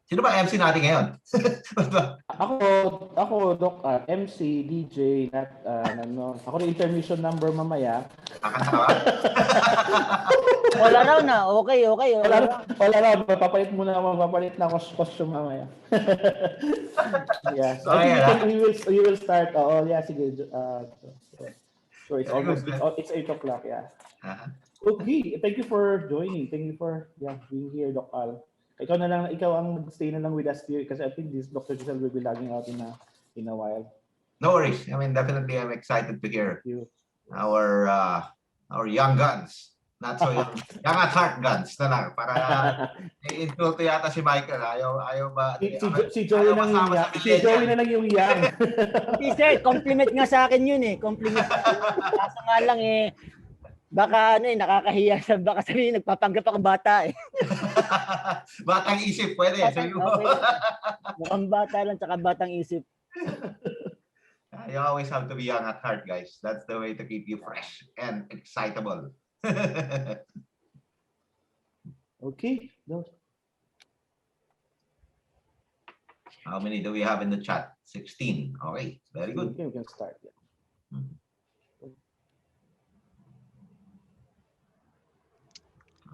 Sino ba MC natin ngayon? ako Doc, MC, DJ, ako na intermission number mamaya. Wala raw na. Okay. Wala na. Magpapalit na ako costume mamaya. Yeah. So I think we will start. Oh, yeah, sige. So it's almost, it's 8 o'clock, yeah. Okay, thank you for joining. Thank you for being here, Doc Al. Ikaw ang stay na lang with us here kasi I think this Dr. Giselle will be logging out in a while. No worries. I mean, definitely I'm excited to hear our young guns. Not so young at heart guns na lang. Para insulto yata si Michael. Ayaw ba? Si Joey na lang yung young. Sir, compliment nga sa akin yun eh. Compliment. Kaso nga lang eh. Baka nakakahiya sa baka sabihin nagpapanggap ako bata eh. Batang isip pwede. Okay. Mukhang bata lang tsaka batang isip. You always have to be young at heart, guys. That's the way to keep you fresh and excitable. Okay. How many do we have in the chat? 16. Okay, very good. Okay, we can start. Yeah.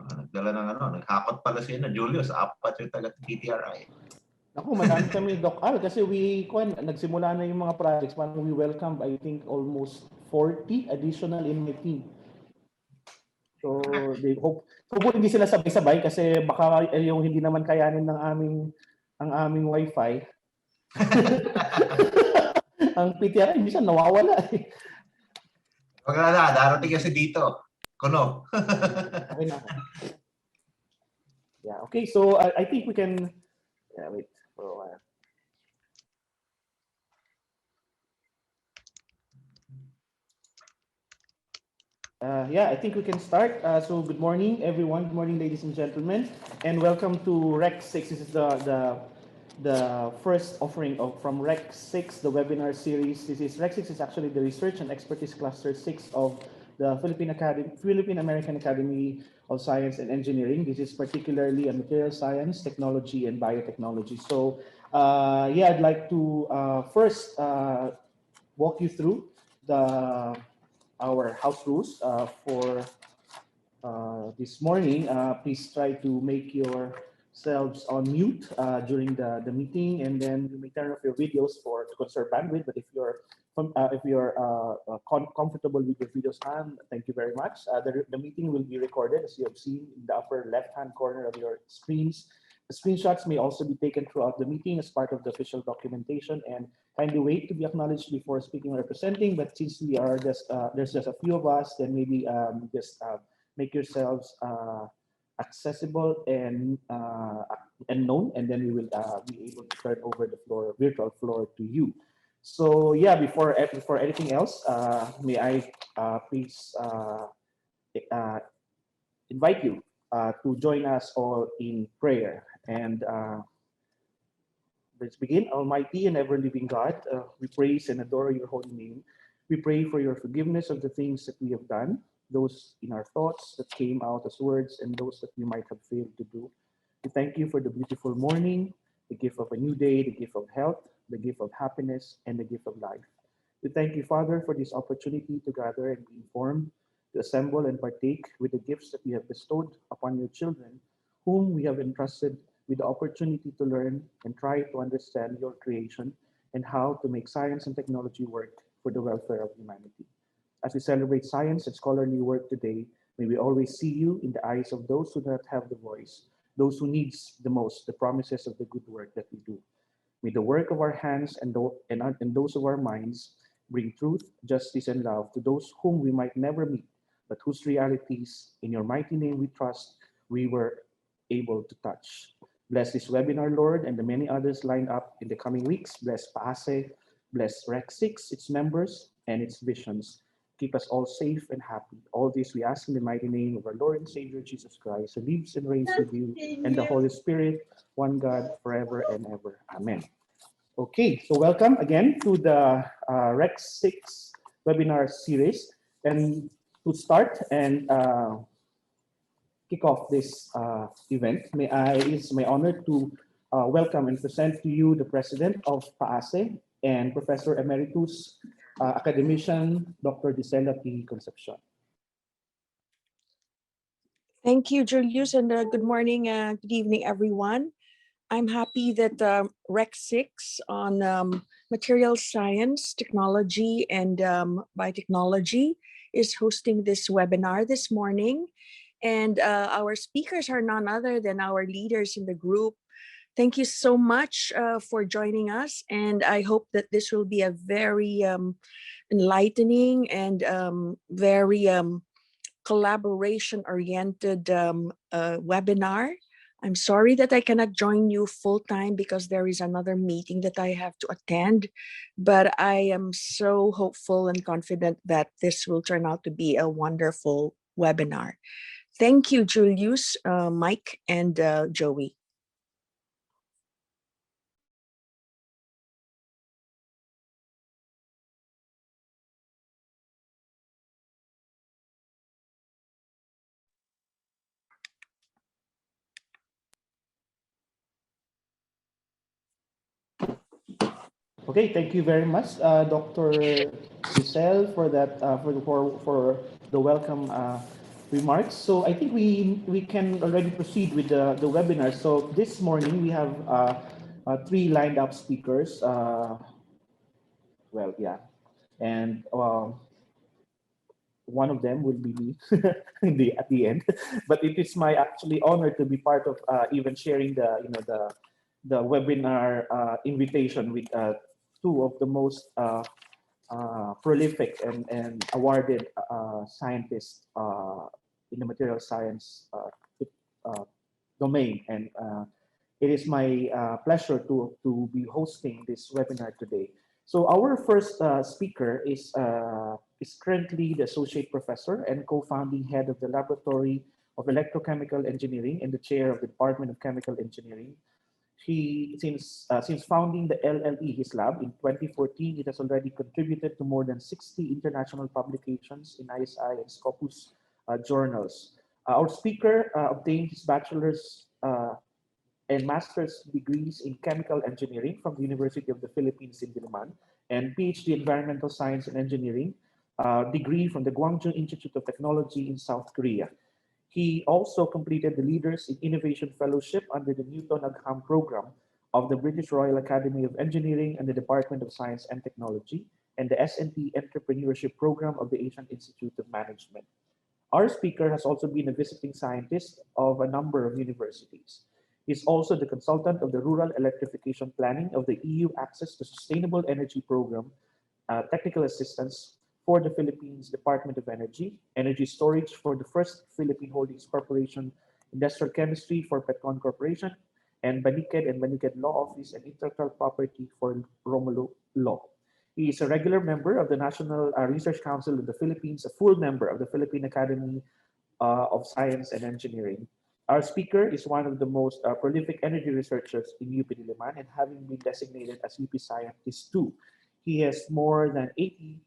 Nagdala ng naghakot pala si Julius, 4 yung taga-PTRI. Ako, madami kami, Doc Al, kasi nagsimula na yung mga projects. Parang we welcomed, I think, almost 40 additional in my team. So, hopefully hindi sila sabay-sabay kasi baka yung hindi naman kayanin ng aming wifi. Ang PTRI, minsan nawawala eh. Wag na, darating kasi dito. Kono. Okay na. Yeah, okay. So I think we can wait for a while. I think we can start. So good morning, everyone. Good morning, ladies and gentlemen, and welcome to Rec 6. This is the first offering from Rec 6, the webinar series. Rec 6 is actually the Research and Expertise Cluster 6 of the Philippine American Academy of Science and Engineering. This is particularly a material science, technology, and biotechnology. So, I'd like to first walk you through our house rules for this morning. Please try to make yourselves on mute during the meeting, and then you may turn off your videos to conserve bandwidth. But if you're comfortable with your videos on, thank you very much. The meeting will be recorded, as you have seen in the upper left-hand corner of your screens. The screenshots may also be taken throughout the meeting as part of the official documentation, and kindly wait to be acknowledged before speaking or representing. But since we are there's just a few of us, then maybe just make yourselves accessible and known, and then we will be able to turn over the virtual floor to you. So before anything else, may I please invite you to join us all in prayer. And let's begin. Almighty and ever-living God, we praise and adore your holy name. We pray for your forgiveness of the things that we have done, those in our thoughts that came out as words, and those that we might have failed to do. We thank you for the beautiful morning, the gift of a new day, the gift of health, the gift of happiness, and the gift of life. We thank you, Father, for this opportunity to gather and be informed, to assemble and partake with the gifts that you have bestowed upon your children, whom we have entrusted with the opportunity to learn and try to understand your creation and how to make science and technology work for the welfare of humanity. As we celebrate science and scholarly work today, may we always see you in the eyes of those who do not have the voice, those who needs the most the promises of the good work that we do. May the work of our hands and those of our minds bring truth, justice, and love to those whom we might never meet, but whose realities, in your mighty name we trust, we were able to touch. Bless this webinar, Lord, and the many others lined up in the coming weeks. Bless PAASE, bless Rec 6, its members, and its visions. Keep us all safe and happy. All this we ask in the mighty name of our Lord and Savior Jesus Christ, who lives and reigns with you and the Holy Spirit, one God, forever and ever. Amen. Okay, so welcome again to the Rec 6 webinar series. And to start and kick off this event, it's my honor to welcome and present to you the President of PAASE and Professor Emeritus Academician Dr. Gisela P. Concepcion. Thank you, Julius, and good morning, good evening, everyone. I'm happy that Rec 6 on material science, technology, and biotechnology is hosting this webinar this morning. And our speakers are none other than our leaders in the group. Thank you so much for joining us. And I hope that this will be a very enlightening and very collaboration-oriented webinar. I'm sorry that I cannot join you full-time because there is another meeting that I have to attend, but I am so hopeful and confident that this will turn out to be a wonderful webinar. Thank you, Julius, Mike, and Joey. Okay, thank you very much, Dr. Giselle, for that for the welcome remarks. So I think we can already proceed with the webinar. So this morning we have 3 lined up speakers. Well, yeah, and one of them will be me at the end. But it is my actually honor to be part of even sharing the webinar invitation with 2 of the most prolific and awarded scientists in the material science domain. And it is my pleasure to be hosting this webinar today. So our first speaker is currently the Associate Professor and co-founding head of the Laboratory of Electrochemical Engineering and the chair of the Department of Chemical Engineering. Since founding the LLE, his lab, in 2014, it has already contributed to more than 60 international publications in ISI and Scopus journals. Our speaker obtained his bachelor's and master's degrees in chemical engineering from the University of the Philippines in Diliman, and PhD environmental science and engineering degree from the Gwangju Institute of Technology in South Korea. He also completed the Leaders in Innovation Fellowship under the Newton Agham program of the British Royal Academy of Engineering and the Department of Science and Technology, and the S&T Entrepreneurship Program of the Asian Institute of Management. Our speaker has also been a visiting scientist of a number of universities. He's also the consultant of the Rural Electrification Planning of the EU Access to Sustainable Energy Program, technical assistance for the Philippines Department of Energy, energy storage for the First Philippine Holdings Corporation, industrial chemistry for Petcon Corporation, and Baniked and Baniked Law Office and intellectual property for Romulo Law. He is a regular member of the National Research Council of the Philippines, a full member of the Philippine Academy of Science and Engineering. Our speaker is one of the most prolific energy researchers in UP Diliman, and having been designated as UP Scientist 2. He has more than 80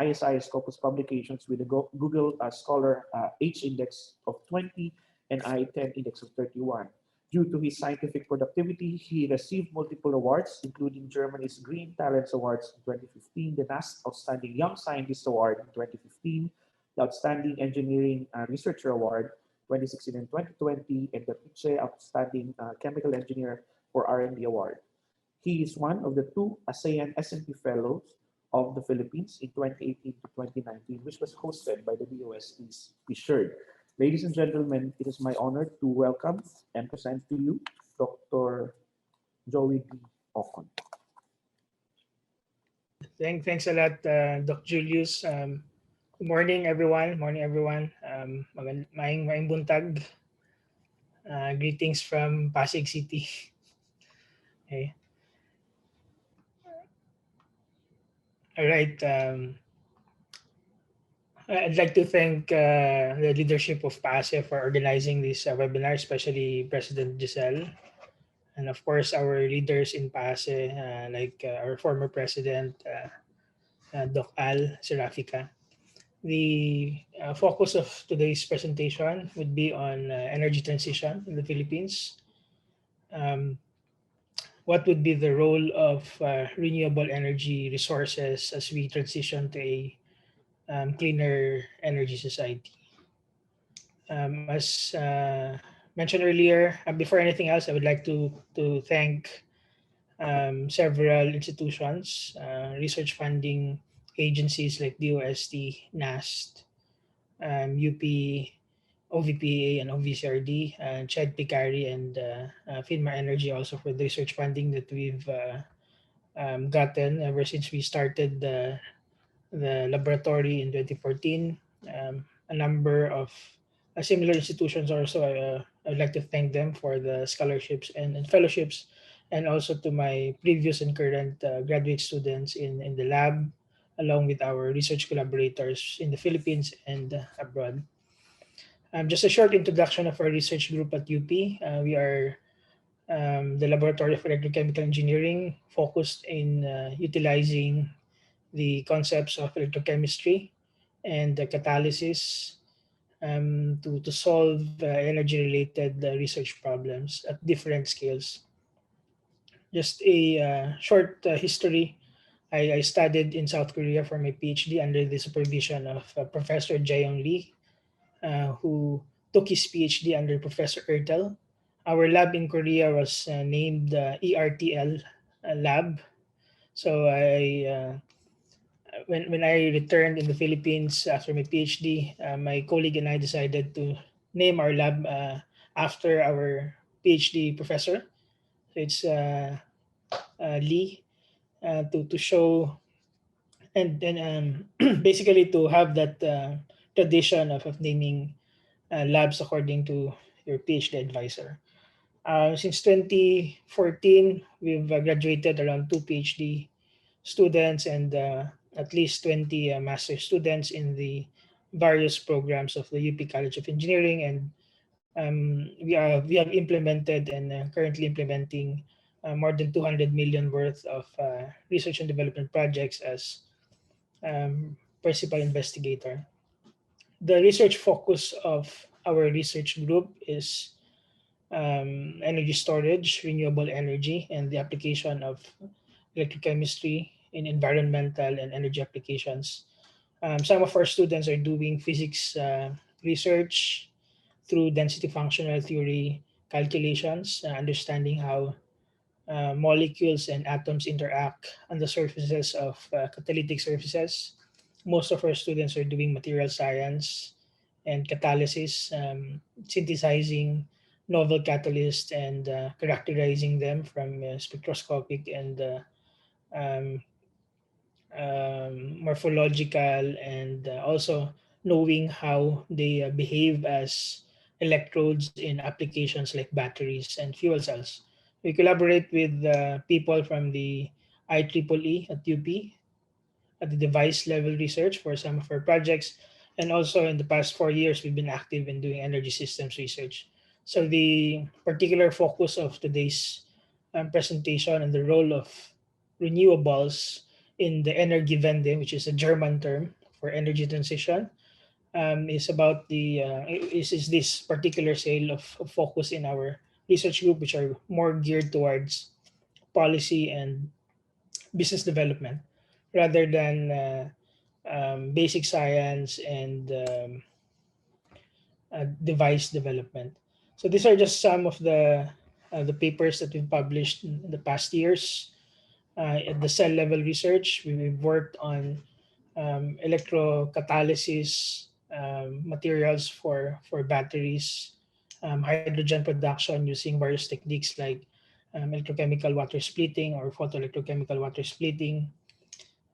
ISI Scopus publications with a Google Scholar H index of 20 and I-10 index of 31. Due to his scientific productivity, he received multiple awards, including Germany's Green Talents Awards in 2015, the NAST Outstanding Young Scientist Award in 2015, the Outstanding Engineering Researcher Award 2016 and 2020, and the PICHE Outstanding Chemical Engineer for R&D Award. He is one of the 2 ASEAN S&P Fellows of the Philippines in 2018 to 2019, which was hosted by the DOST's CHED. Ladies and gentlemen, it is my honor to welcome and present to you Dr. Joey D. Ocon. Thanks a lot, Doc Julius. Good morning, everyone. Maayong buntag. Greetings from Pasig City. Okay. All right. I'd like to thank the leadership of PAASE for organizing this webinar, especially President Giselle, and of course our leaders in PAASE, like our former president, Doc Al Serafika. The focus of today's presentation would be on energy transition in the Philippines. What would be the role of renewable energy resources as we transition to a cleaner energy society? As mentioned earlier, before anything else, I would like to thank several institutions, research funding agencies like DOST, NAST, UP, OVPA, and OVCRD, and CHED-PCARI, and FINMA Energy also for the research funding that we've gotten ever since we started the laboratory in 2014. A number of similar institutions also, I'd like to thank them for the scholarships and fellowships, and also to my previous and current graduate students in the lab, along with our research collaborators in the Philippines and abroad. Just a short introduction of our research group at UP. We are the Laboratory of Electrochemical Engineering, focused in utilizing the concepts of electrochemistry and catalysis to solve energy-related research problems at different scales. Just a short history. I studied in South Korea for my PhD under the supervision of Professor Jae-Yong Lee, who took his PhD under Professor Ertel. Our lab in Korea was named ERTL lab. So when I returned in the Philippines after my PhD, my colleague and I decided to name our lab after our PhD professor. So it's Lee, to show and basically to have that tradition of naming labs according to your PhD advisor. Since 2014, we've graduated around 2 PhD students and at least 20 master students in the various programs of the UP College of Engineering, and we have implemented and currently implementing more than 200 million worth of research and development projects as principal investigator. The research focus of our research group is energy storage, renewable energy, and the application of electrochemistry in environmental and energy applications. Some of our students are doing physics research through density functional theory calculations, understanding how molecules and atoms interact on the surfaces of catalytic surfaces. Most of our students are doing material science and catalysis, synthesizing novel catalysts and characterizing them from spectroscopic and um, morphological, and also knowing how they behave as electrodes in applications like batteries and fuel cells. We collaborate with people from the IEEE at UP at the device level research for some of our projects. And also in the past 4 years, we've been active in doing energy systems research. So the particular focus of today's presentation and the role of renewables in the Energiewende, which is a German term for energy transition, is about the is this particular sale of focus in our research group, which are more geared towards policy and business development rather than basic science and device development. So these are just some of the papers that we've published in the past years. At the cell level research, we've worked on electrocatalysis materials for batteries, hydrogen production using various techniques like electrochemical water splitting or photoelectrochemical water splitting.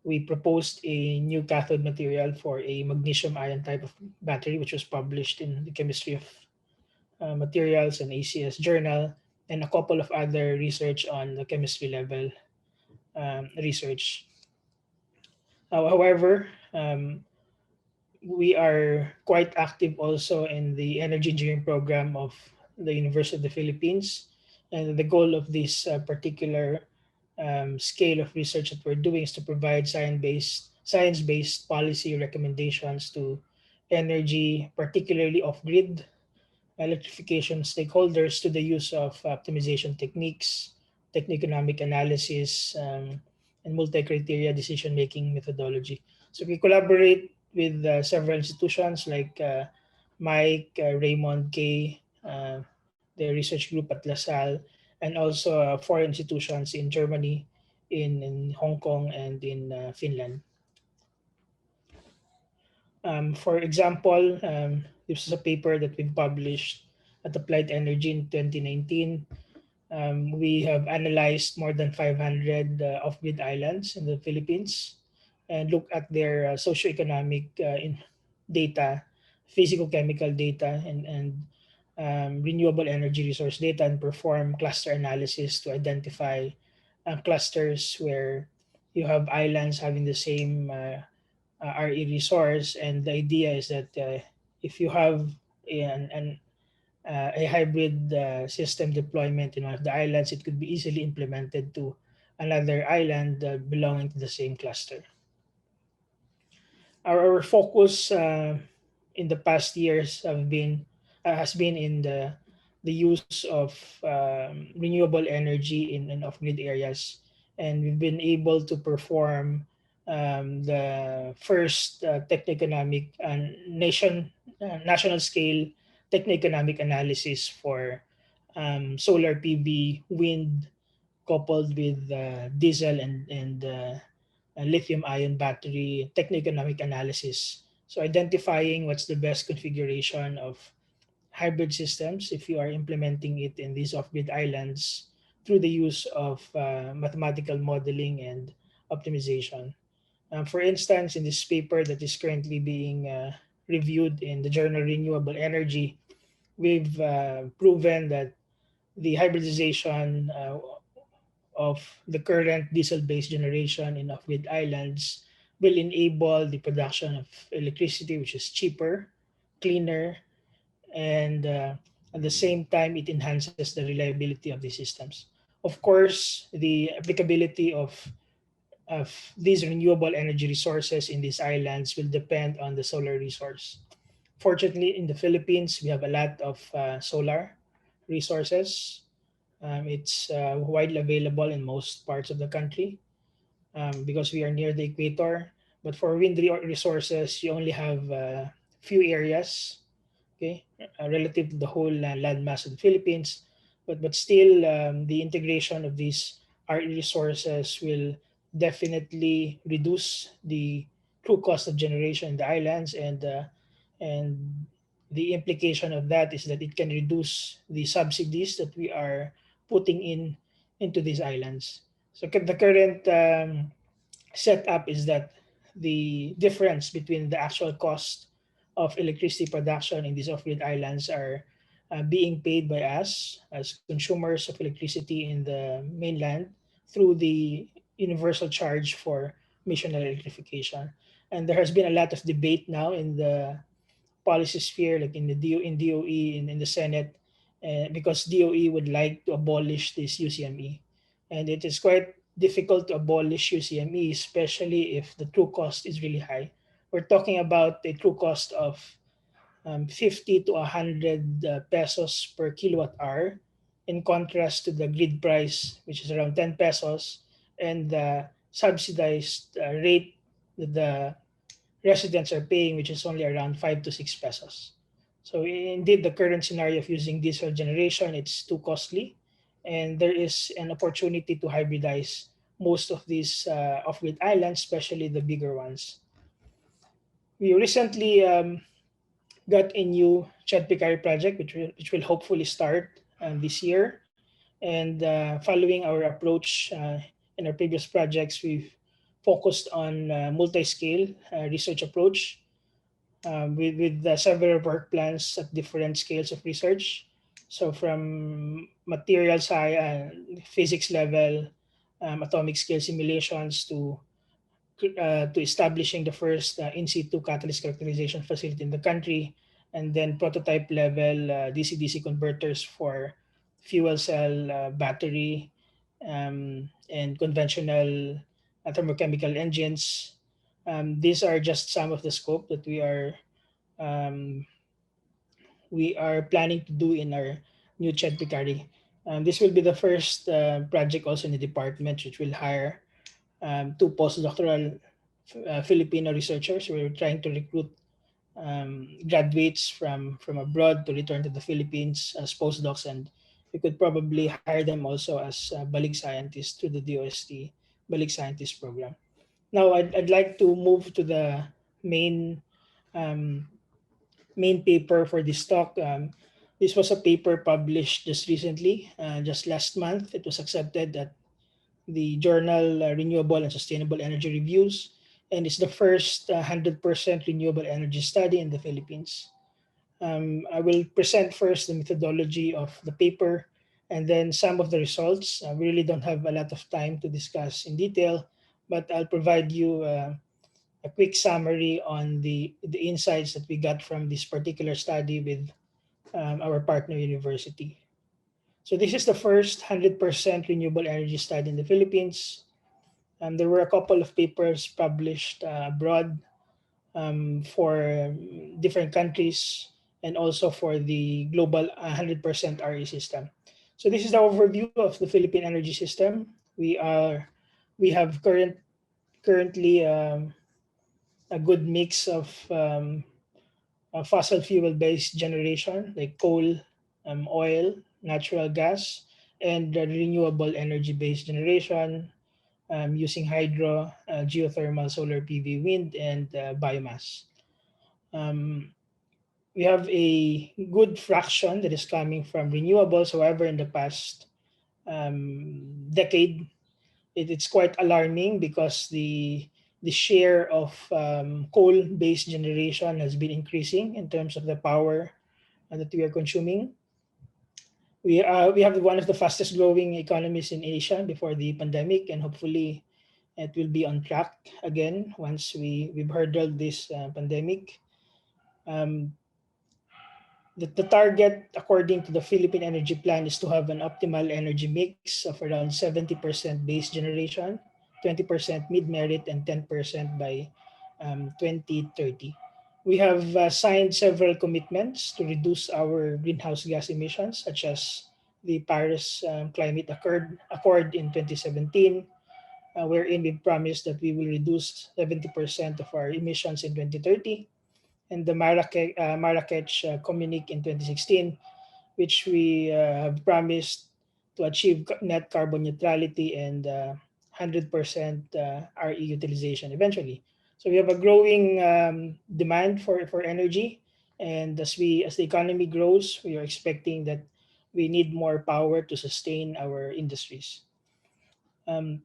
We proposed a new cathode material for a magnesium ion type of battery, which was published in the Chemistry of Materials and ACS journal, and a couple of other research on the chemistry level research. However, we are quite active also in the energy engineering program of the University of the Philippines. And the goal of this particular scale of research that we're doing is to provide science-based policy recommendations to energy, particularly off-grid electrification stakeholders to the use of optimization techniques, techno-economic analysis, and multi-criteria decision-making methodology. So we collaborate with several institutions like Mike, Raymond K, the research group at LaSalle, and also foreign institutions in Germany, in Hong Kong, and in Finland. For example, this is a paper that we published at Applied Energy in 2019. We have analyzed more than 500 off-grid islands in the Philippines and looked at their socioeconomic data, physical-chemical data, and renewable energy resource data, and perform cluster analysis to identify clusters where you have islands having the same RE resource. And the idea is that if you have a hybrid system deployment in one of the islands, it could be easily implemented to another island belonging to the same cluster. Our focus in the past years has been in the use of renewable energy in off-grid areas, and we've been able to perform the first techno-economic national scale techno-economic analysis for solar PV, wind, coupled with diesel and lithium-ion battery techno-economic analysis. So identifying what's the best configuration of hybrid systems if you are implementing it in these off-grid islands through the use of mathematical modeling and optimization. For instance, in this paper that is currently being reviewed in the journal Renewable Energy, we've proven that the hybridization of the current diesel-based generation in off-grid islands will enable the production of electricity, which is cheaper, cleaner, and at the same time, it enhances the reliability of the systems. Of course, the applicability of these renewable energy resources in these islands will depend on the solar resource. Fortunately, in the Philippines, we have a lot of solar resources. It's widely available in most parts of the country because we are near the equator. But for wind resources, you only have a few areas, okay, relative to the whole landmass of the Philippines. But still, the integration of these RE resources will definitely reduce the true cost of generation in the islands, and the implication of that is that it can reduce the subsidies that we are putting into these islands. So the current setup is that the difference between the actual cost of electricity production in these off-grid islands are being paid by us as consumers of electricity in the mainland through the universal charge for emission electrification. And there has been a lot of debate now in the policy sphere, like in the DOE, in the Senate, because DOE would like to abolish this UCME. And it is quite difficult to abolish UCME, especially if the true cost is really high. We're talking about a true cost of 50 to 100 pesos per kilowatt hour, in contrast to the grid price, which is around 10 pesos, and the subsidized rate that the residents are paying, which is only around 5 to 6 pesos. So indeed, the current scenario of using diesel generation, it's too costly, and there is an opportunity to hybridize most of these off-grid islands, especially the bigger ones. We recently got a new CHED-PCARI project, which will hopefully start this year. And following our approach in our previous projects, we've focused on multi-scale research approach with several work plans at different scales of research. So from material science, physics level, atomic scale simulations to establishing the first in situ catalyst characterization facility in the country, and then prototype level DC-DC converters for fuel cell battery and conventional thermochemical engines. These are just some of the scope that we are um, we are planning to do in our new CHED-PCARI. This will be the first project also in the department, which will hire two postdoctoral Filipino researchers. We're trying to recruit graduates from abroad to return to the Philippines as postdocs, and we could probably hire them also as balik scientists through the DOST balik scientist program. Now, I'd like to move to the main um, main paper for this talk. This was a paper published just recently, just last month. It was accepted at the journal Renewable and Sustainable Energy Reviews, and it's the first 100% renewable energy study in the Philippines. I will present first the methodology of the paper and then some of the results. We really don't have a lot of time to discuss in detail, but I'll provide you a quick summary on the insights that we got from this particular study with our partner university. So this is the first 100% renewable energy study in the Philippines. There were a couple of papers published abroad for different countries and also for the global 100% RE system. So this is the overview of the Philippine energy system. We have currently a good mix of fossil fuel based generation like coal, oil, natural gas, and renewable energy based generation using hydro, geothermal, solar PV, wind, and biomass. Um, we have a good fraction that is coming from renewables. However, in the past decade, it's quite alarming because the share of coal-based generation has been increasing in terms of the power that we are consuming. We have one of the fastest growing economies in Asia before the pandemic, and hopefully it will be on track again once we've hurdled this pandemic. Um, the target, according to the Philippine Energy Plan, is to have an optimal energy mix of around 70% base generation, 20% mid-merit, and 10% by 2030. We have signed several commitments to reduce our greenhouse gas emissions, such as the Paris Climate Accord in 2017, wherein we promised that we will reduce 70% of our emissions in 2030, and the Marrakech Communique in 2016, which we have promised to achieve net carbon neutrality and 100% RE utilization eventually. So we have a growing demand for energy, and as the economy grows, we are expecting that we need more power to sustain our industries. 100%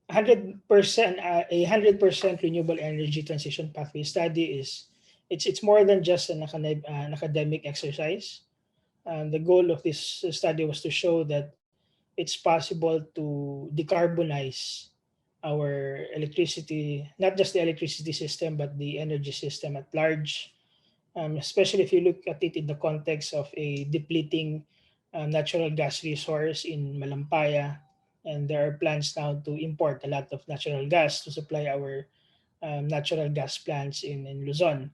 a 100% renewable energy transition pathway study it's more than just an academic exercise. The goal of this study was to show that it's possible to decarbonize our electricity, not just the electricity system, but the energy system at large, especially if you look at it in the context of a depleting natural gas resource in Malampaya. And there are plans now to import a lot of natural gas to supply our natural gas plants in Luzon.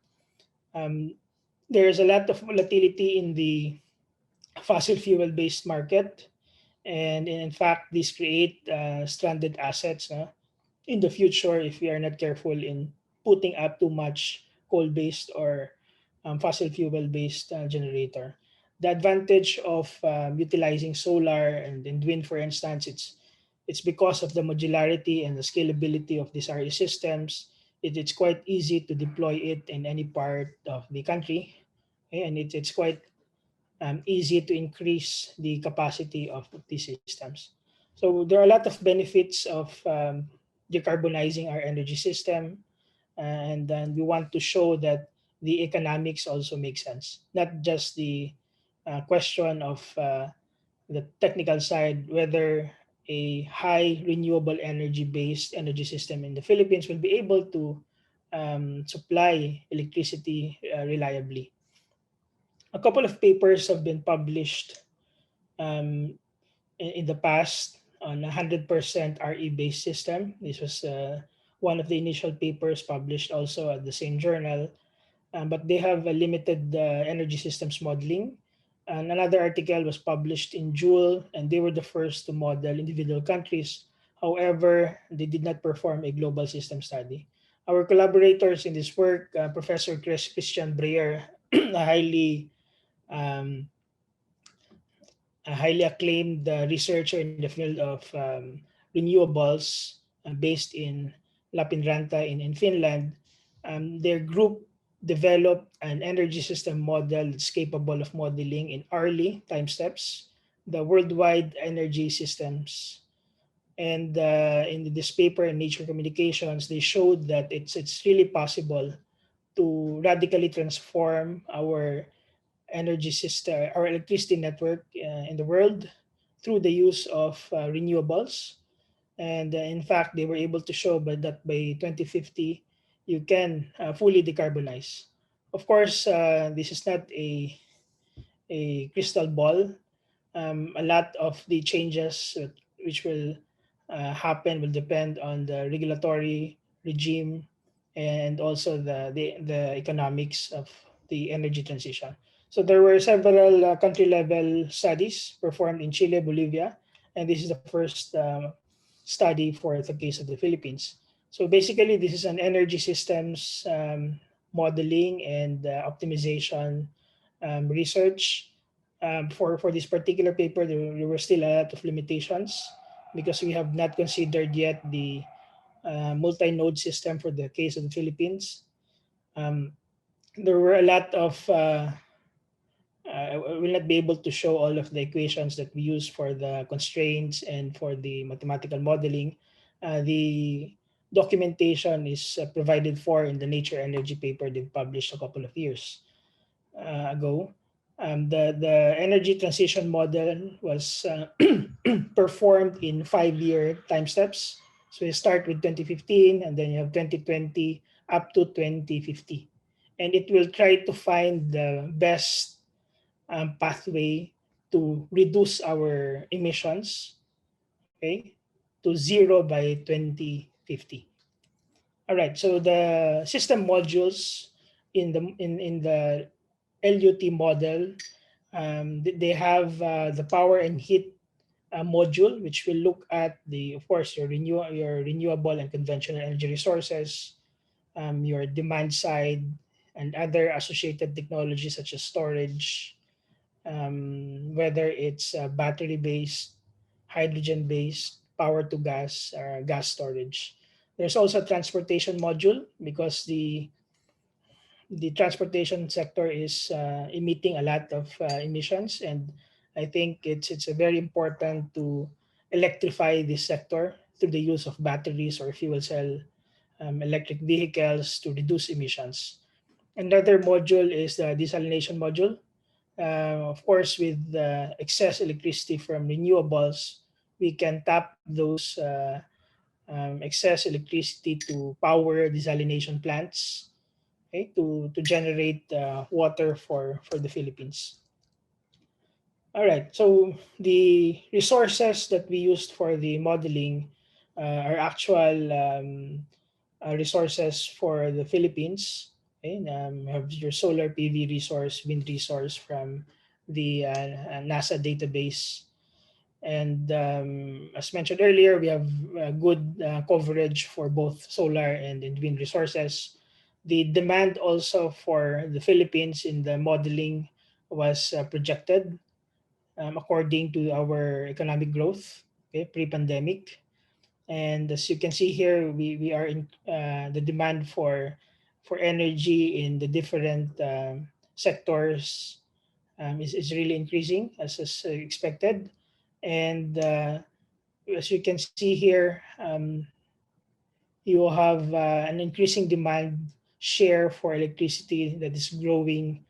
There is a lot of volatility in the fossil fuel-based market. And in fact, these create stranded assets in the future if we are not careful in putting up too much coal-based or fossil fuel-based generator. The advantage of utilizing solar and wind, for instance, it's because of the modularity and the scalability of these RE systems. It's quite easy to deploy it in any part of the country, okay? And it's quite easy to increase the capacity of these systems. So there are a lot of benefits of decarbonizing our energy system, and then we want to show that the economics also make sense, not just the question of the technical side, whether a high renewable energy based energy system in the Philippines will be able to supply electricity reliably. A couple of papers have been published in the past on a 100% RE based system. This was one of the initial papers published also at the same journal. but they have a limited energy systems modeling. And another article was published in Joule, and they were the first to model individual countries. However, they did not perform a global system study. Our collaborators in this work, Professor Christian Breyer, a um, highly acclaimed researcher in the field of renewables based in Lapinranta in Finland. Their group developed an energy system model that's capable of modeling in hourly time steps the worldwide energy systems. And in this paper in Nature Communications, they showed that it's really possible to radically transform our energy system, our electricity network in the world through the use of renewables. And in fact, they were able to show that by 2050, you can fully decarbonize. Of course, this is not a crystal ball. A lot of the changes which will happen will depend on the regulatory regime and also the economics of the energy transition. So there were several country level studies performed in Chile, Bolivia, and this is the first study for the case of the Philippines. So basically, this is an energy systems modeling and optimization research. For this particular paper, there were still a lot of limitations because we have not considered yet the multi-node system for the case of the Philippines. Um, there were a lot of I will not be able to show all of the equations that we use for the constraints and for the mathematical modeling. The documentation is provided for in the Nature Energy paper they published a couple of years ago. The energy transition model was performed in 5-year time steps. So you start with 2015 and then you have 2020 up to 2050. And it will try to find the best pathway to reduce our emissions, okay, to zero by 2050. All right, so the system modules in the LUT model, they have the power and heat module, which will look at of course, your renewable and conventional energy resources, your demand side, and other associated technologies such as storage, whether it's battery-based, hydrogen-based, power to gas, or gas storage. There's also a transportation module because the transportation sector is emitting a lot of emissions, and I think it's a very important to electrify this sector through the use of batteries or fuel cell electric vehicles to reduce emissions. Another module is the desalination module. Of course, with the excess electricity from renewables, we can tap those excess electricity to power desalination plants, okay, to generate water for the Philippines. All right, so the resources that we used for the modeling are actual resources for the Philippines. Okay, have your solar PV resource, wind resource from the NASA database. And as mentioned earlier, we have good coverage for both solar and wind resources. The demand also for the Philippines in the modeling was projected according to our economic growth, okay, pre-pandemic. And as you can see here, we are in the demand for energy in the different sectors is really increasing as expected. And as you can see here, you will have an increasing demand share for electricity that is growing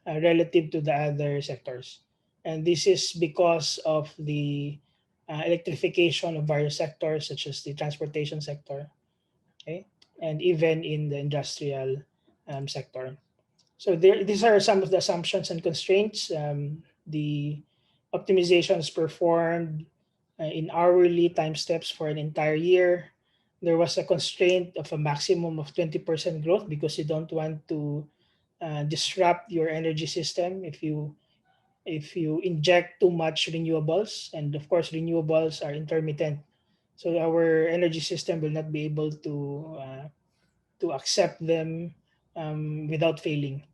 relative to the other sectors. And this is because of the electrification of various sectors, such as the transportation sector, okay, and even in the industrial sector. So these are some of the assumptions and constraints. The optimization is performed in hourly time steps for an entire year. There was a constraint of a maximum of 20% growth because you don't want to disrupt your energy system if you inject too much renewables, and of course renewables are intermittent, so our energy system will not be able to accept them without failing.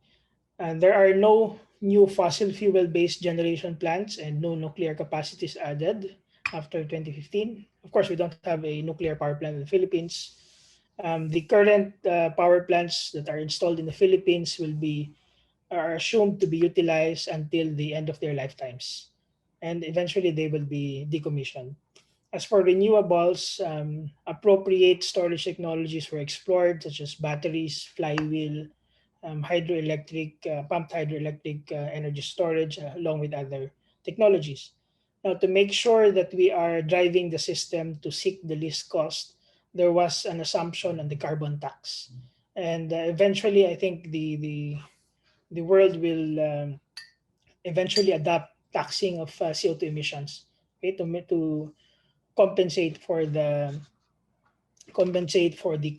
And there are no new fossil fuel based generation plants and no nuclear capacities added after 2015. Of course, we don't have a nuclear power plant in the Philippines. The current power plants that are installed in the Philippines are assumed to be utilized until the end of their lifetimes, and eventually they will be decommissioned. As for renewables, appropriate storage technologies were explored, such as batteries, flywheel, pumped hydroelectric energy storage, along with other technologies. Now, to make sure that we are driving the system to seek the least cost, there was an assumption on the carbon tax, and eventually, I think the world will eventually adopt taxing of CO2 emissions, okay, to compensate for the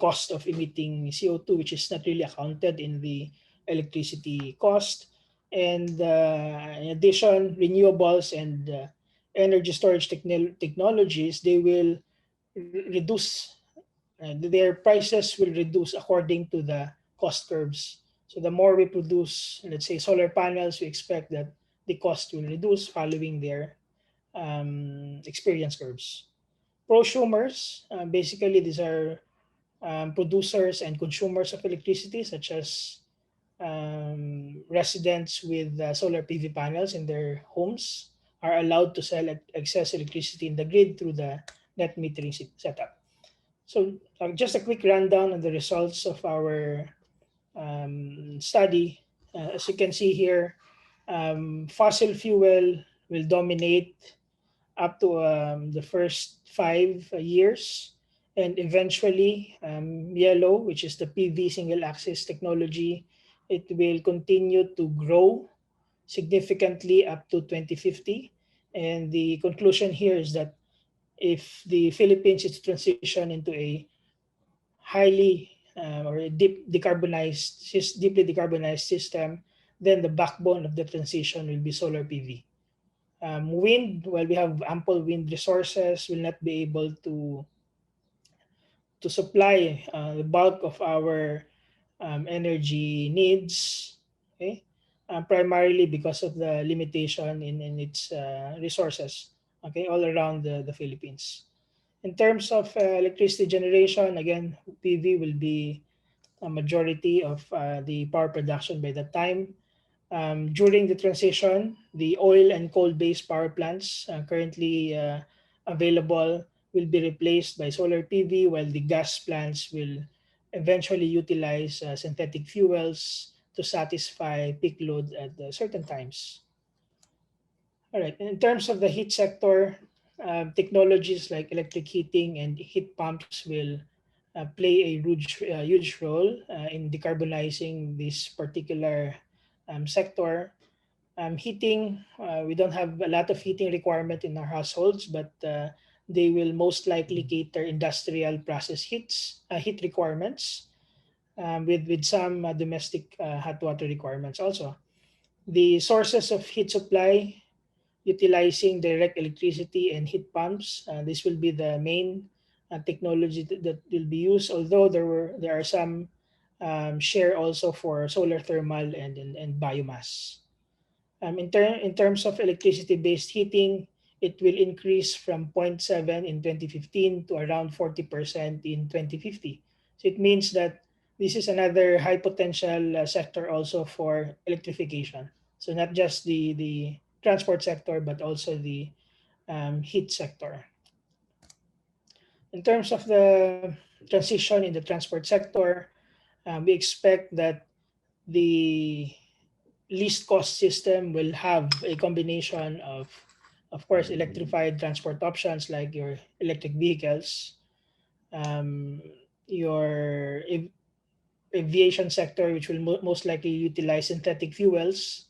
cost of emitting CO2, which is not really accounted in the electricity cost. And in addition, renewables and energy storage technologies, they will reduce, their prices will reduce according to the cost curves. So the more we produce, let's say, solar panels, we expect that the cost will reduce following their experience curves. Prosumers, basically these are producers and consumers of electricity, such as residents with solar PV panels in their homes are allowed to sell excess electricity in the grid through the net metering setup. So just a quick rundown on the results of our study. As you can see here, fossil fuel will dominate up to the first 5 years, and eventually yellow, which is the PV single axis technology, it will continue to grow significantly up to 2050. And the conclusion here is that if the Philippines is to transition into a highly or a deeply decarbonized system, then the backbone of the transition will be solar PV. Wind, while we have ample wind resources, will not be able to supply the bulk of our energy needs, okay? Primarily because of the limitation in its resources, okay, all around the Philippines. In terms of electricity generation, again, PV will be a majority of the power production by that time. During the transition, the oil and coal-based power plants currently available will be replaced by solar PV, while the gas plants will eventually utilize synthetic fuels to satisfy peak load at certain times. All right. In terms of the heat sector, technologies like electric heating and heat pumps will play a huge role in decarbonizing this particular sector. Heating, we don't have a lot of heating requirement in our households, but they will most likely cater industrial process heat requirements, with some domestic hot water requirements also. The sources of heat supply, utilizing direct electricity and heat pumps, this will be the main technology that will be used, although there are some share also for solar thermal and biomass. In terms of electricity-based heating, it will increase from 0.7 in 2015 to around 40% in 2050. So it means that this is another high potential sector also for electrification. So not just the transport sector, but also the heat sector. In terms of the transition in the transport sector, we expect that the least cost system will have a combination of course, electrified transport options like your electric vehicles, your aviation sector, which will most likely utilize synthetic fuels,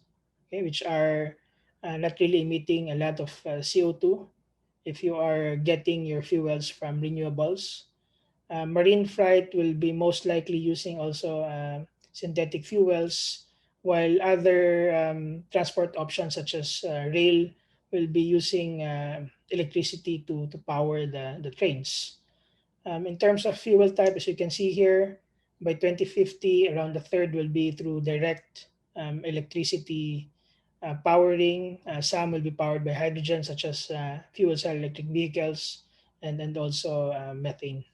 okay, which are not really emitting a lot of CO2 if you are getting your fuels from renewables. Marine freight will be most likely using also synthetic fuels, while other transport options such as rail will be using electricity to power the trains. In terms of fuel type, as you can see here, by 2050, around a third will be through direct electricity powering. Some will be powered by hydrogen, such as fuel cell electric vehicles, and also methane.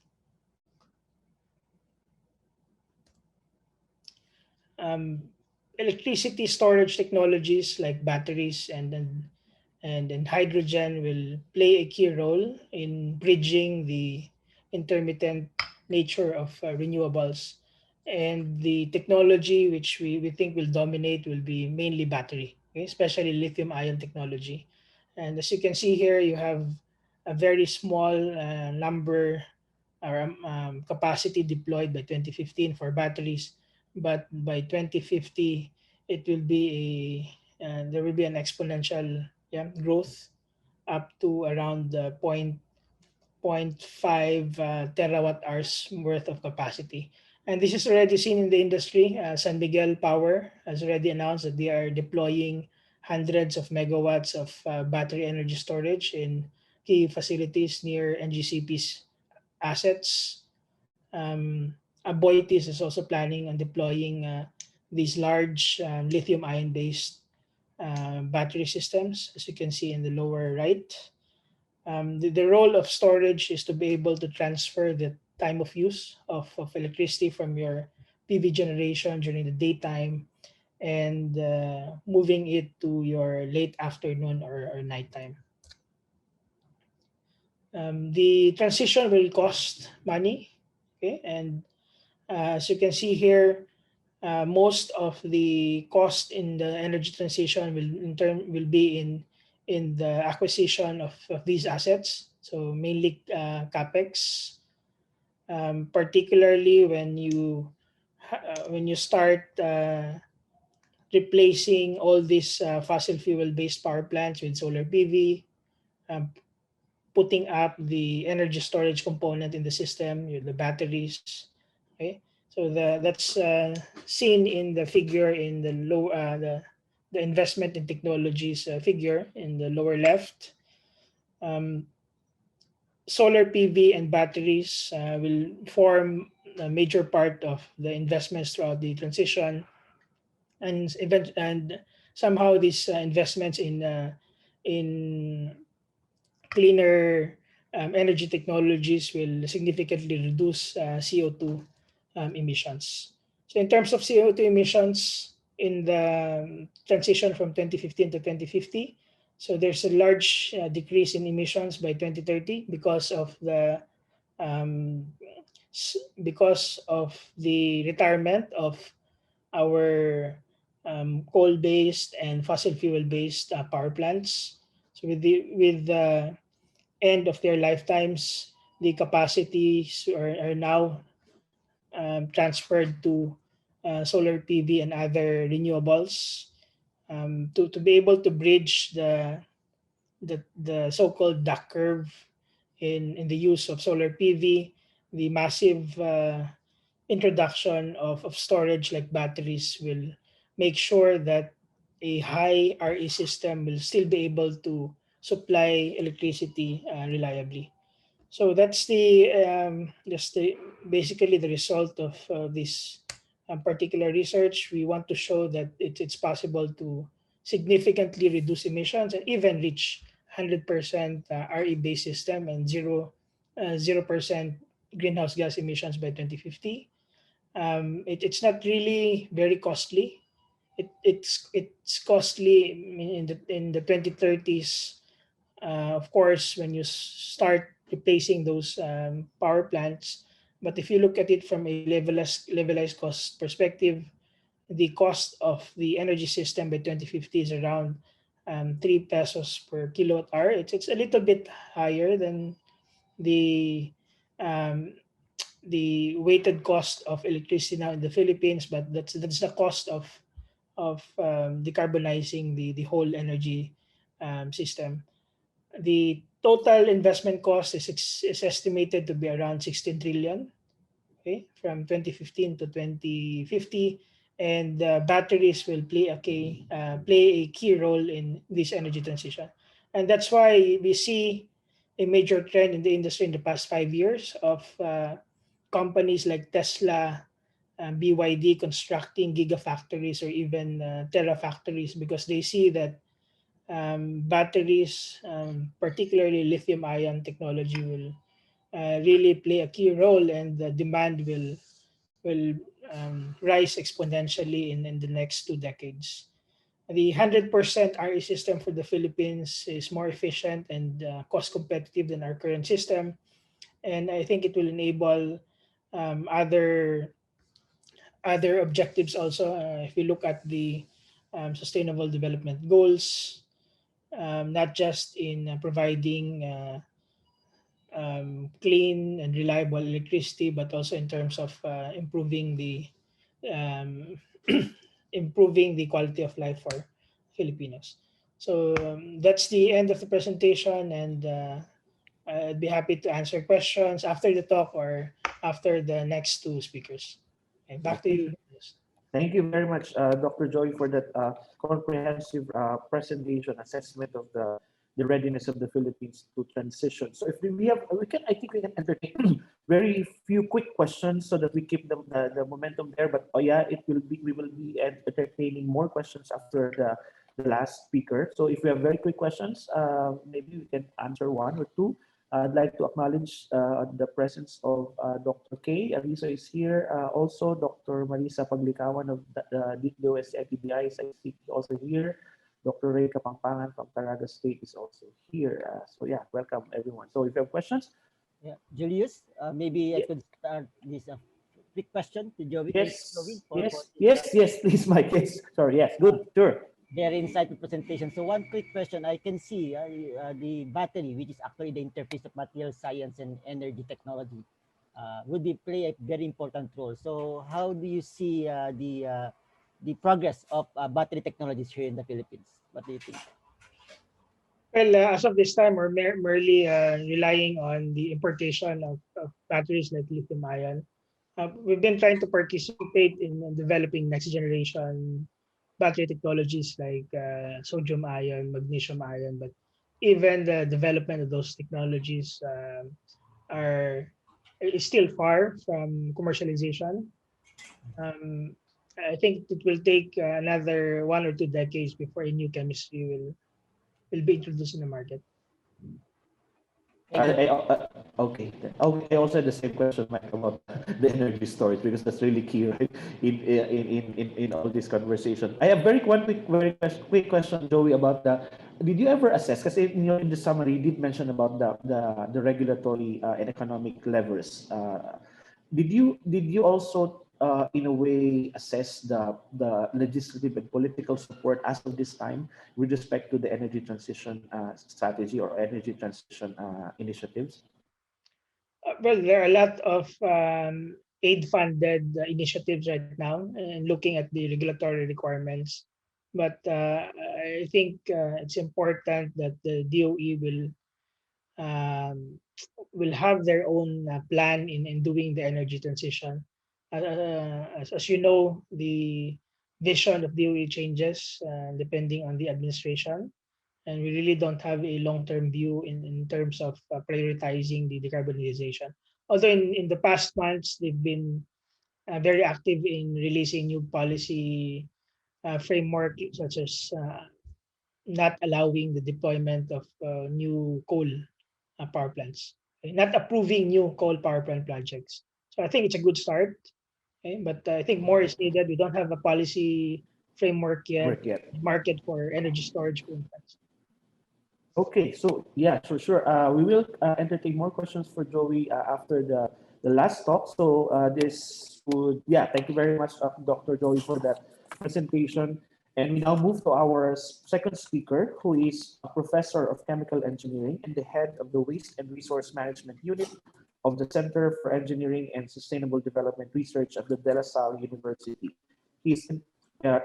Electricity storage technologies like batteries and hydrogen will play a key role in bridging the intermittent nature of renewables. And the technology which we think will dominate will be mainly battery, okay? Especially lithium ion technology. And as you can see here, you have a very small number or capacity deployed by 2015 for batteries, but by 2050 it will be there will be an exponential growth up to around point 0.5 terawatt hours worth of capacity. And this is already seen in the industry. San Miguel Power has already announced that they are deploying hundreds of megawatts of battery energy storage in key facilities near NGCP's assets. Aboitiz is also planning on deploying these large lithium-ion based battery systems, as you can see in the lower right. The role of storage is to be able to transfer the time of use of electricity from your PV generation during the daytime and moving it to your late afternoon or nighttime. The transition will cost money, okay, and as you can see here, most of the cost in the energy transition will be in the acquisition of these assets. So mainly capex, particularly when you start replacing all these fossil fuel based power plants with solar PV, um, putting up the energy storage component in the system, the batteries. Okay, so that's seen in the figure in the low the investment in technologies figure in the lower left. Solar PV and batteries will form a major part of the investments throughout the transition, and somehow these investments in cleaner energy technologies will significantly reduce CO2 emissions. So in terms of CO2 emissions in the transition from 2015 to 2050, so there's a large decrease in emissions by 2030 um, because of the retirement of our coal-based and fossil fuel-based power plants. So with the end of their lifetimes, the capacities are now transferred to solar PV and other renewables to be able to bridge the so-called duck curve in the use of solar PV, the massive introduction of storage like batteries will make sure that a high RE system will still be able to supply electricity reliably. So that's the basically the result of this particular research. We want to show that it's possible to significantly reduce emissions and even reach 100% RE-based system and 0% greenhouse gas emissions by 2050. It's not really very costly. It's costly in the 2030s. Of course, when you start replacing those power plants, but if you look at it from a levelized cost perspective, the cost of the energy system by 2050 is around 3 pesos per kilowatt hour. It's a little bit higher than the um, the weighted cost of electricity now in the Philippines, but that's the cost of decarbonizing the whole energy system. The total investment cost is estimated to be around 16 trillion, okay, from 2015 to 2050, and batteries will play a key role in this energy transition. And that's why we see a major trend in the industry in the past 5 years of companies like Tesla, BYD constructing gigafactories or even terafactories, because they see that batteries, particularly lithium-ion technology, will really play a key role, and the demand will rise exponentially in the next 2 decades. The 100% RE system for the Philippines is more efficient and cost competitive than our current system, and I think it will enable other objectives also. If you look at the Sustainable Development Goals, not just in providing clean and reliable electricity, but also in terms of improving the um, improving the quality of life for Filipinos. So that's the end of the presentation, and I'd be happy to answer questions after the talk or after the next two speakers. Okay, back to you. Thank you very much, Dr. Joy, for that comprehensive presentation assessment of the readiness of the Philippines to transition. So if I think we can entertain very few quick questions so that we keep the momentum there. But yeah, we will be entertaining more questions after the last speaker. So if we have very quick questions, maybe we can answer one or two. I'd like to acknowledge the presence of Dr. K. Arisa is here. Also, Dr. Marisa Paglikawan of the DOST IPBI is also here. Dr. Ray Kapampangan from Caraga State is also here. So yeah, welcome everyone. So if you have questions. Yeah, Julius, maybe I could start this quick question to Joey. Yes, Joey, yes, please, Mike. Yes, sorry, yes, good, sure. Very insightful presentation. So one quick question, I can see the battery, which is actually the interface of material science and energy technology, would play a very important role. So how do you see the progress of battery technologies here in the Philippines? What do you think? Well, as of this time, we're merely relying on the importation of batteries like lithium ion. We've been trying to participate in developing next generation battery technologies like sodium ion, magnesium ion, but even the development of those technologies is still far from commercialization. I think it will take another 1 or 2 decades before a new chemistry will be introduced in the market. Okay. I also had the same question, Mike, about the energy storage, because that's really key, right? In all this conversation. I have very quick question, Joey, about did you ever assess? Because in the summary, you did mention about the regulatory and economic levers. Did you also in a way assess the legislative and political support as of this time with respect to the energy transition strategy or energy transition initiatives? Well, there are a lot of aid-funded initiatives right now, and looking at the regulatory requirements. But I think it's important that the DOE will have their own plan in doing the energy transition. As you know, the vision of DOE changes depending on the administration, and we really don't have a long-term view in terms of prioritizing the decarbonization. Although in the past months, they've been very active in releasing new policy framework, such as not allowing the deployment of new coal power plants, not approving new coal power plant projects. So I think it's a good start, okay? But I think more is needed. We don't have a policy framework yet, market for energy storage, for instance. Okay, so yeah, sure. We will entertain more questions for Joey after the last talk. So thank you very much, Dr. Joey, for that presentation. And we now move to our second speaker, who is a professor of chemical engineering and the head of the Waste and Resource Management Unit of the Center for Engineering and Sustainable Development Research at the De La Salle University. His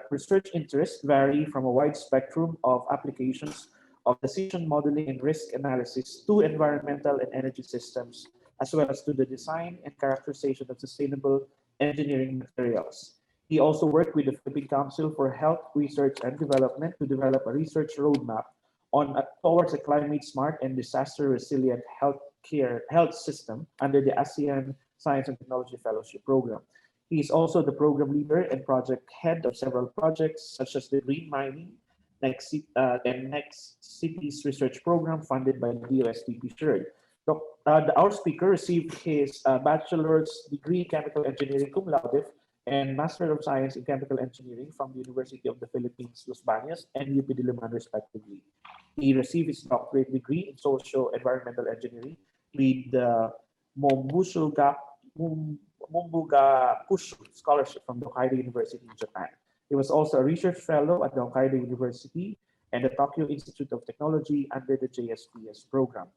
research interests vary from a wide spectrum of applications of decision modeling and risk analysis to environmental and energy systems, as well as to the design and characterization of sustainable engineering materials. He also worked with the Philippine Council for Health Research and Development to develop a research roadmap towards a climate-smart and disaster-resilient health system under the ASEAN Science and Technology Fellowship Program. He is also the program leader and project head of several projects, such as the Green Mining and Next Cities Research Program funded by the DOST-PCARI. Our speaker received his bachelor's degree in chemical engineering cum laude and Master of Science in Chemical Engineering from the University of the Philippines, Los Baños, and UPD LEE, respectively. He received his doctorate degree in Socio-Environmental Engineering with the Mombuga Kushu Scholarship from the Hokkaido University in Japan. He was also a research fellow at the Hokkaido University and the Tokyo Institute of Technology under the JSPS program.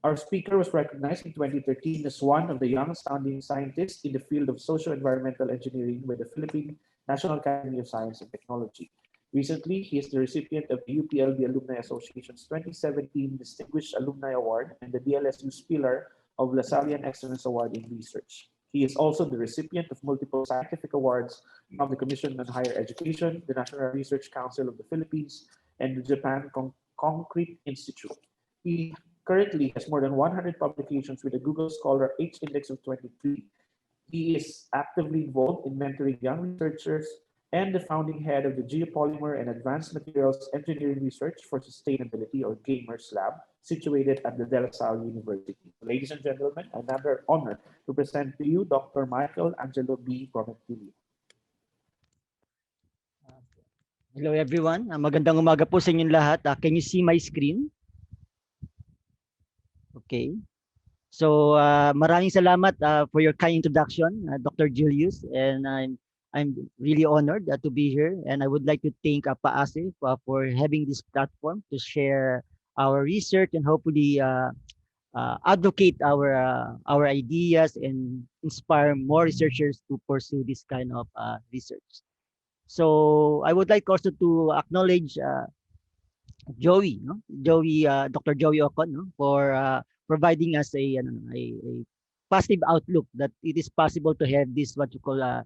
Our speaker was recognized in 2013 as one of the youngest founding scientists in the field of socio-environmental engineering by the Philippine National Academy of Science and Technology. Recently, he is the recipient of the UPLB Alumni Association's 2017 Distinguished Alumni Award and the DLSU's Pillar of Lasallian Excellence Award in Research. He is also the recipient of multiple scientific awards from the Commission on Higher Education, the National Research Council of the Philippines, and the Japan Concrete Institute. He currently has more than 100 publications with a Google Scholar H index of 23. He is actively involved in mentoring young researchers and the founding head of the Geopolymer and Advanced Materials Engineering Research for Sustainability, or GAMERS Lab, situated at the De La Salle University. Ladies and gentlemen, another honor to present to you Dr. Michael Angelo B. Prometili. Hello everyone. Magandang umaga po sa inyong lahat. Can you see my screen? Okay. So maraming salamat for your kind introduction, Dr. Julius, and I'm really honored to be here, and I would like to thank PAASE for having this platform to share our research and hopefully advocate our ideas and inspire more researchers to pursue this kind of research. So I would like also to acknowledge Dr. Joey Ocon, for providing us a positive outlook that it is possible to have this what you call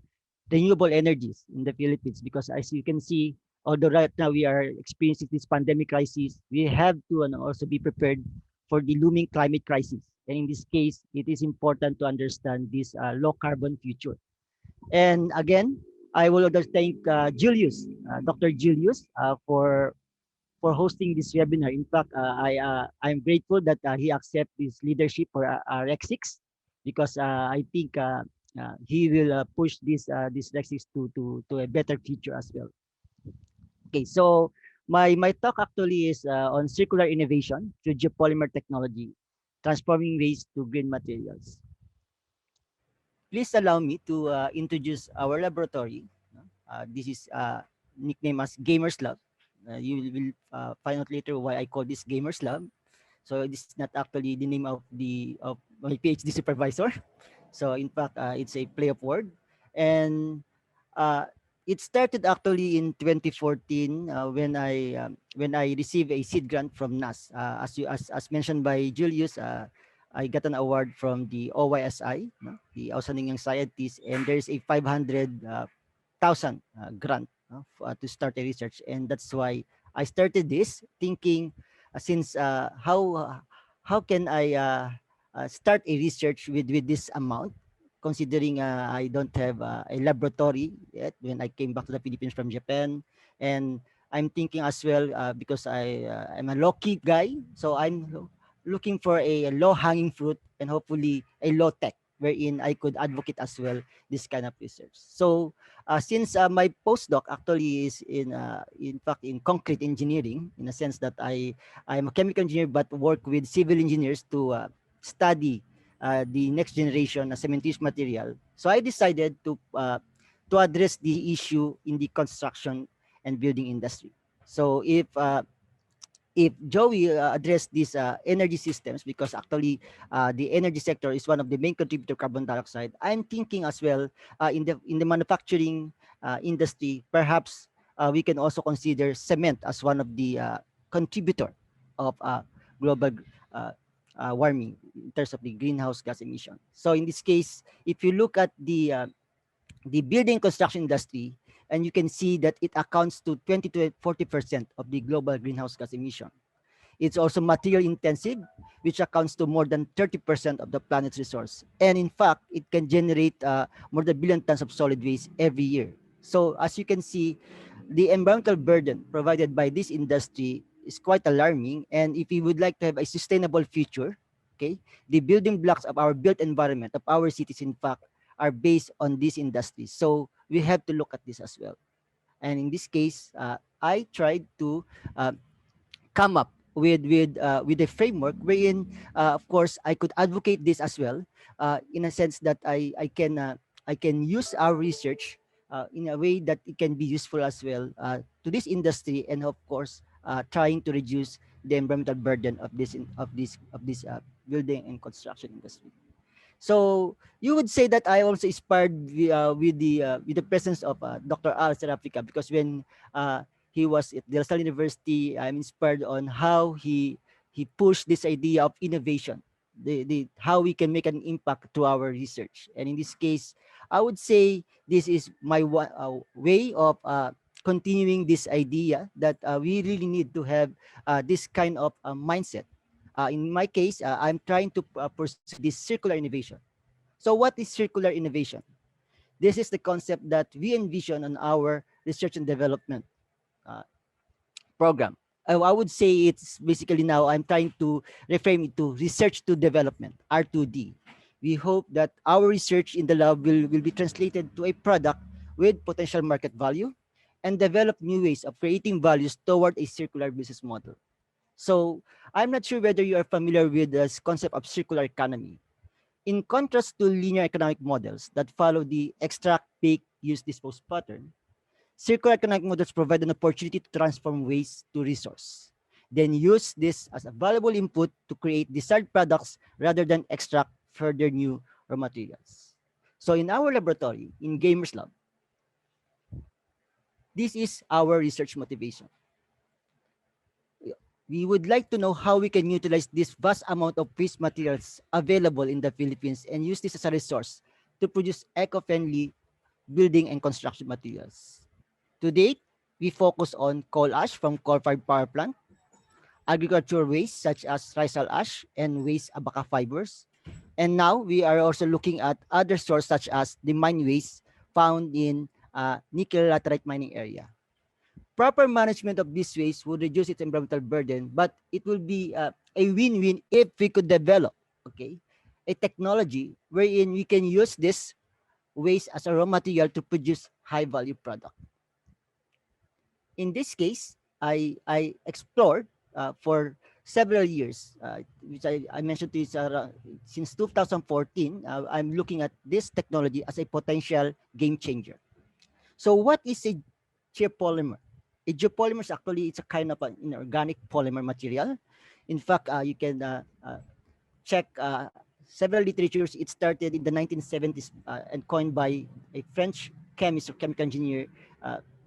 renewable energies in the Philippines, because as you can see, although right now we are experiencing this pandemic crisis, we have to also be prepared for the looming climate crisis. And in this case, it is important to understand this low carbon future. And again, I will also thank Julius, Dr. Julius, for hosting this webinar. In fact, I'm grateful that he accepted this leadership for REC6, because I think he will push this REC6 to a better future as well. Okay, so my talk actually is on circular innovation through geopolymer technology, transforming waste to green materials. Please allow me to introduce our laboratory. This is nicknamed as Gamers Lab. You will find out later why I call this Gamers Lab. So this is not actually the name of my PhD supervisor. So in fact, it's a play of word, and it started actually in 2014 when I received a seed grant from NAS. As mentioned by Julius, I got an award from the OYSI, the Outstanding Young Scientist, and there's a 500,000 grant to start a research, and that's why I started this thinking, since how can I start a research with this amount, considering I don't have a laboratory yet when I came back to the Philippines from Japan, and I'm thinking as well because I'm a low-key guy, so I'm looking for a low-hanging fruit and hopefully a low-tech, wherein I could advocate as well this kind of research. So since my postdoc actually is in fact in concrete engineering, in a sense that I'm a chemical engineer but work with civil engineers to study the next generation cementitious material. So I decided to address the issue in the construction and building industry. So if Joey addressed these energy systems, because actually the energy sector is one of the main contributor to carbon dioxide, I'm thinking as well in the manufacturing industry, perhaps we can also consider cement as one of the contributor of global warming in terms of the greenhouse gas emission. So in this case, if you look at the the building construction industry, and you can see that it accounts to 20 to 40% of the global greenhouse gas emission. It's also material intensive, which accounts to more than 30% of the planet's resource. And in fact, it can generate more than a billion tons of solid waste every year. So as you can see, the environmental burden provided by this industry is quite alarming. And if we would like to have a sustainable future, okay, the building blocks of our built environment, of our cities, in fact, are based on these industries. So we have to look at this as well. And in this case, I tried to uh, come up with a framework wherein, of course, I could advocate this as well, in a sense that I can use our research in a way that it can be useful as well to this industry, and of course, trying to reduce the environmental burden of this building and construction industry. So you would say that I also inspired with the presence of Dr. Al Serafrica, because when he was at De La Salle University, I'm inspired on how he pushed this idea of innovation, the how we can make an impact to our research. And in this case, I would say this is my way of continuing this idea that we really need to have this kind of mindset. In my case, I'm trying to pursue this circular innovation. So what is circular innovation? This is the concept that we envision on our research and development uh, program. I would say it's basically, now I'm trying to reframe it to research to development, R2D. We hope that our research in the lab will be translated to a product with potential market value and develop new ways of creating values toward a circular business model. So I'm not sure whether you are familiar with this concept of circular economy. In contrast to linear economic models that follow the extract, pick, use, dispose pattern, circular economic models provide an opportunity to transform waste to resource, then use this as a valuable input to create desired products rather than extract further new raw materials. So in our laboratory, in Gamers Lab, this is our research motivation. We would like to know how we can utilize this vast amount of waste materials available in the Philippines and use this as a resource to produce eco-friendly building and construction materials. To date, we focus on coal ash from coal-fired power plant, agricultural waste such as rice ash and waste abaca fibers, and now we are also looking at other sources such as the mine waste found in nickel laterite mining area. Proper management of this waste would reduce its environmental burden, but it will be a win-win if we could develop, okay, a technology wherein we can use this waste as a raw material to produce high-value product. In this case, I explored for several years, which I mentioned to you since 2014. I'm looking at this technology as a potential game changer. So what is a geopolymer? A geopolymer is actually, it's a kind of an inorganic polymer material. In fact, you can check several literatures. It started in the 1970s and coined by a French chemist or chemical engineer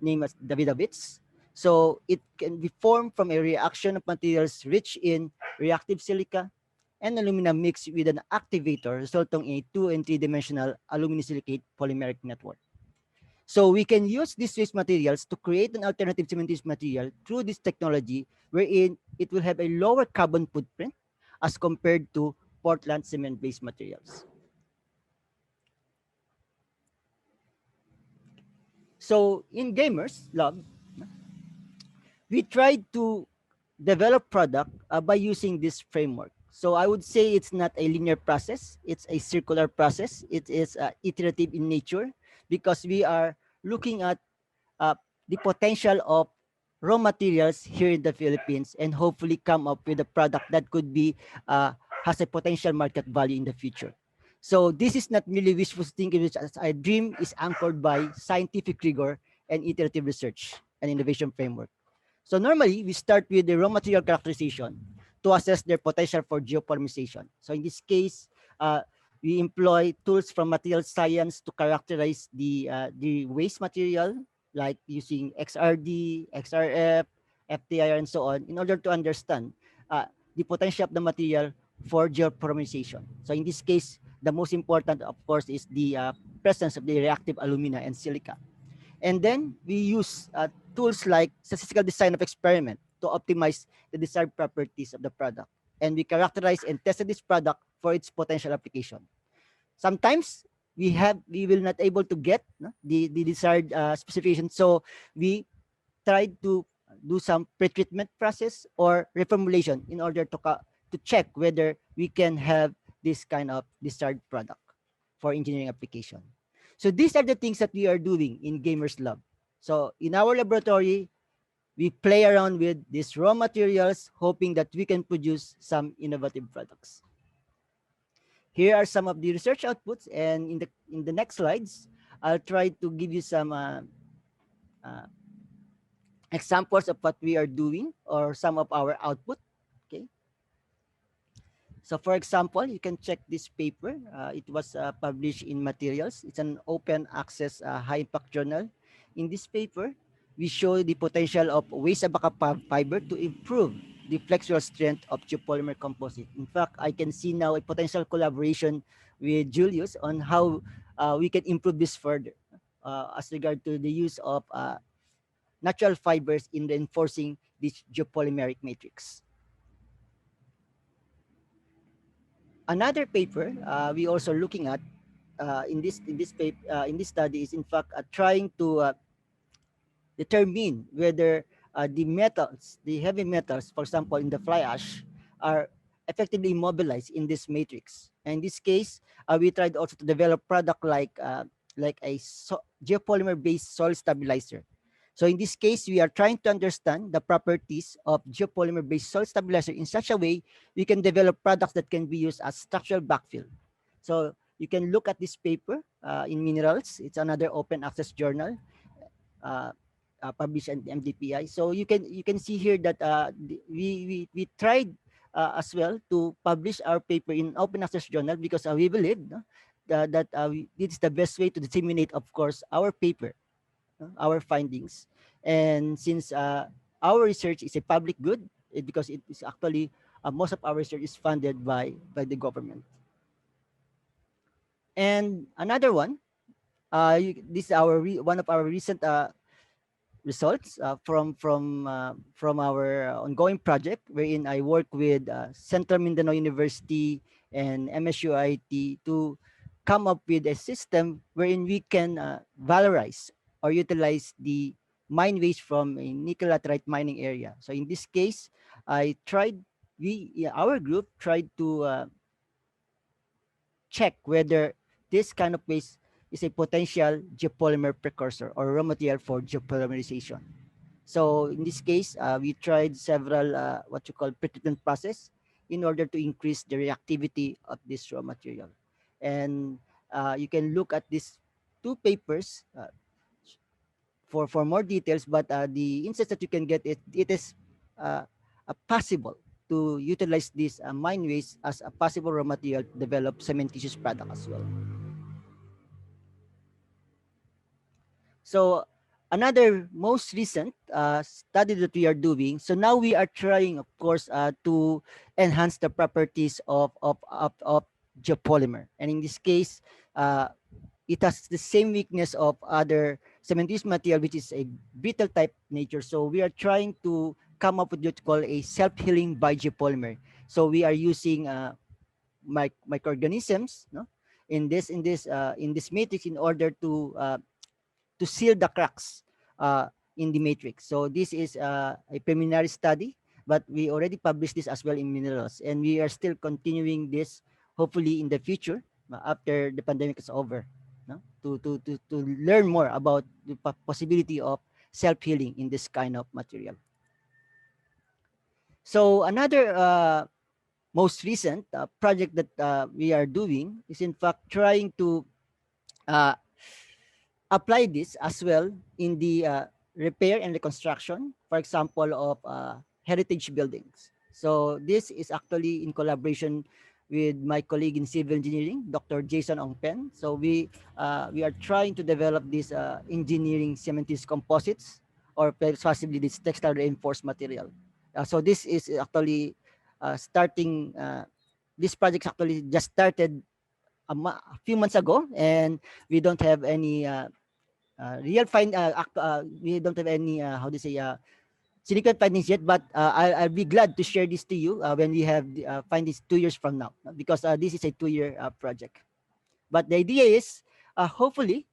named as Davidovitz. So it can be formed from a reaction of materials rich in reactive silica and aluminum mixed with an activator, resulting in a 2- and 3-dimensional aluminosilicate polymeric network. So we can use these waste materials to create an alternative cementitious material through this technology, wherein it will have a lower carbon footprint as compared to Portland cement-based materials. So in Gamers Lab, we tried to develop product by using this framework. So I would say it's not a linear process, it's a circular process. It is iterative in nature because we are looking at the potential of raw materials here in the Philippines and hopefully come up with a product that could be has a potential market value in the future. So this is not merely wishful thinking, which as a dream is anchored by scientific rigor and iterative research and innovation framework. So normally we start with the raw material characterization to assess their potential for geopolymerization. So in this case, we employ tools from material science to characterize the waste material, like using XRD, XRF, FTIR, and so on, in order to understand the potential of the material for geopolymerization. So in this case, The most important, of course, is the presence of the reactive alumina and silica. And then we use tools like statistical design of experiment to optimize the desired properties of the product. And we characterize and tested this product for its potential application. Sometimes we will not able to get the desired specification. So we tried to do some pretreatment process or reformulation in order to check whether we can have this kind of desired product for engineering application. So these are the things that we are doing in Gamers Lab. So in our laboratory, we play around with these raw materials, hoping that we can produce some innovative products. Here are some of the research outputs, and in the next slides, I'll try to give you some examples of what we are doing or some of our output. Okay. So for example, you can check this paper. It was published in Materials. It's an open access high impact journal. In this paper, we show the potential of waste abaca fiber to improve the flexural strength of geopolymer composite. In fact, I can see now a potential collaboration with Julius on how we can improve this further as regard to the use of natural fibers in reinforcing this geopolymeric matrix. Another paper we also looking at in this paper in this study is in fact trying to determine whether the metals, the heavy metals, for example, in the fly ash, are effectively immobilized in this matrix. And in this case, we tried also to develop product like a geopolymer-based soil stabilizer. So in this case, we are trying to understand the properties of geopolymer-based soil stabilizer in such a way we can develop products that can be used as structural backfill. So you can look at this paper in Minerals. It's another open access journal published in MDPI. So you can see here that we tried as well to publish our paper in open access journal because we believe that this is the best way to disseminate, of course, our paper, our findings. And since our research is a public good, because it is actually most of our research is funded by the government. And another one, this is one of our recent results from our ongoing project, wherein I work with Central Mindanao University and MSUIT to come up with a system wherein we can valorize or utilize the mine waste from a nickel laterite mining area. So in this case, our group tried to check whether this kind of waste is a potential geopolymer precursor or raw material for geopolymerization. So in this case, we tried several what you call pretreatment process in order to increase the reactivity of this raw material. And you can look at these two papers for more details, but the insights that you can get, it is possible to utilize this mine waste as a possible raw material to develop cementitious product as well. So another most recent study that we are doing, so now we are trying, of course, to enhance the properties of geopolymer. And in this case, it has the same weakness of other cementitious material, which is a brittle type nature. So we are trying to come up with what you call a self-healing by geopolymer. So we are using microorganisms, in this matrix in order to seal the cracks in the matrix. So this is a preliminary study, but we already published this as well in Minerals, and we are still continuing this hopefully in the future after the pandemic is over, to learn more about the possibility of self-healing in this kind of material. So another most recent project that we are doing is in fact trying to apply this as well in the repair and reconstruction, for example, of heritage buildings. So this is actually in collaboration with my colleague in civil engineering, Dr. Jason Ongpen. So we are trying to develop this engineering cementitious composites, or possibly this textile reinforced material. So this is actually starting. This project actually just started a few months ago, and we don't have any we don't have any how to say significant findings yet, but I'll be glad to share this to you when we have findings 2 years from now, because this is a 2-year project. But the idea is, hopefully,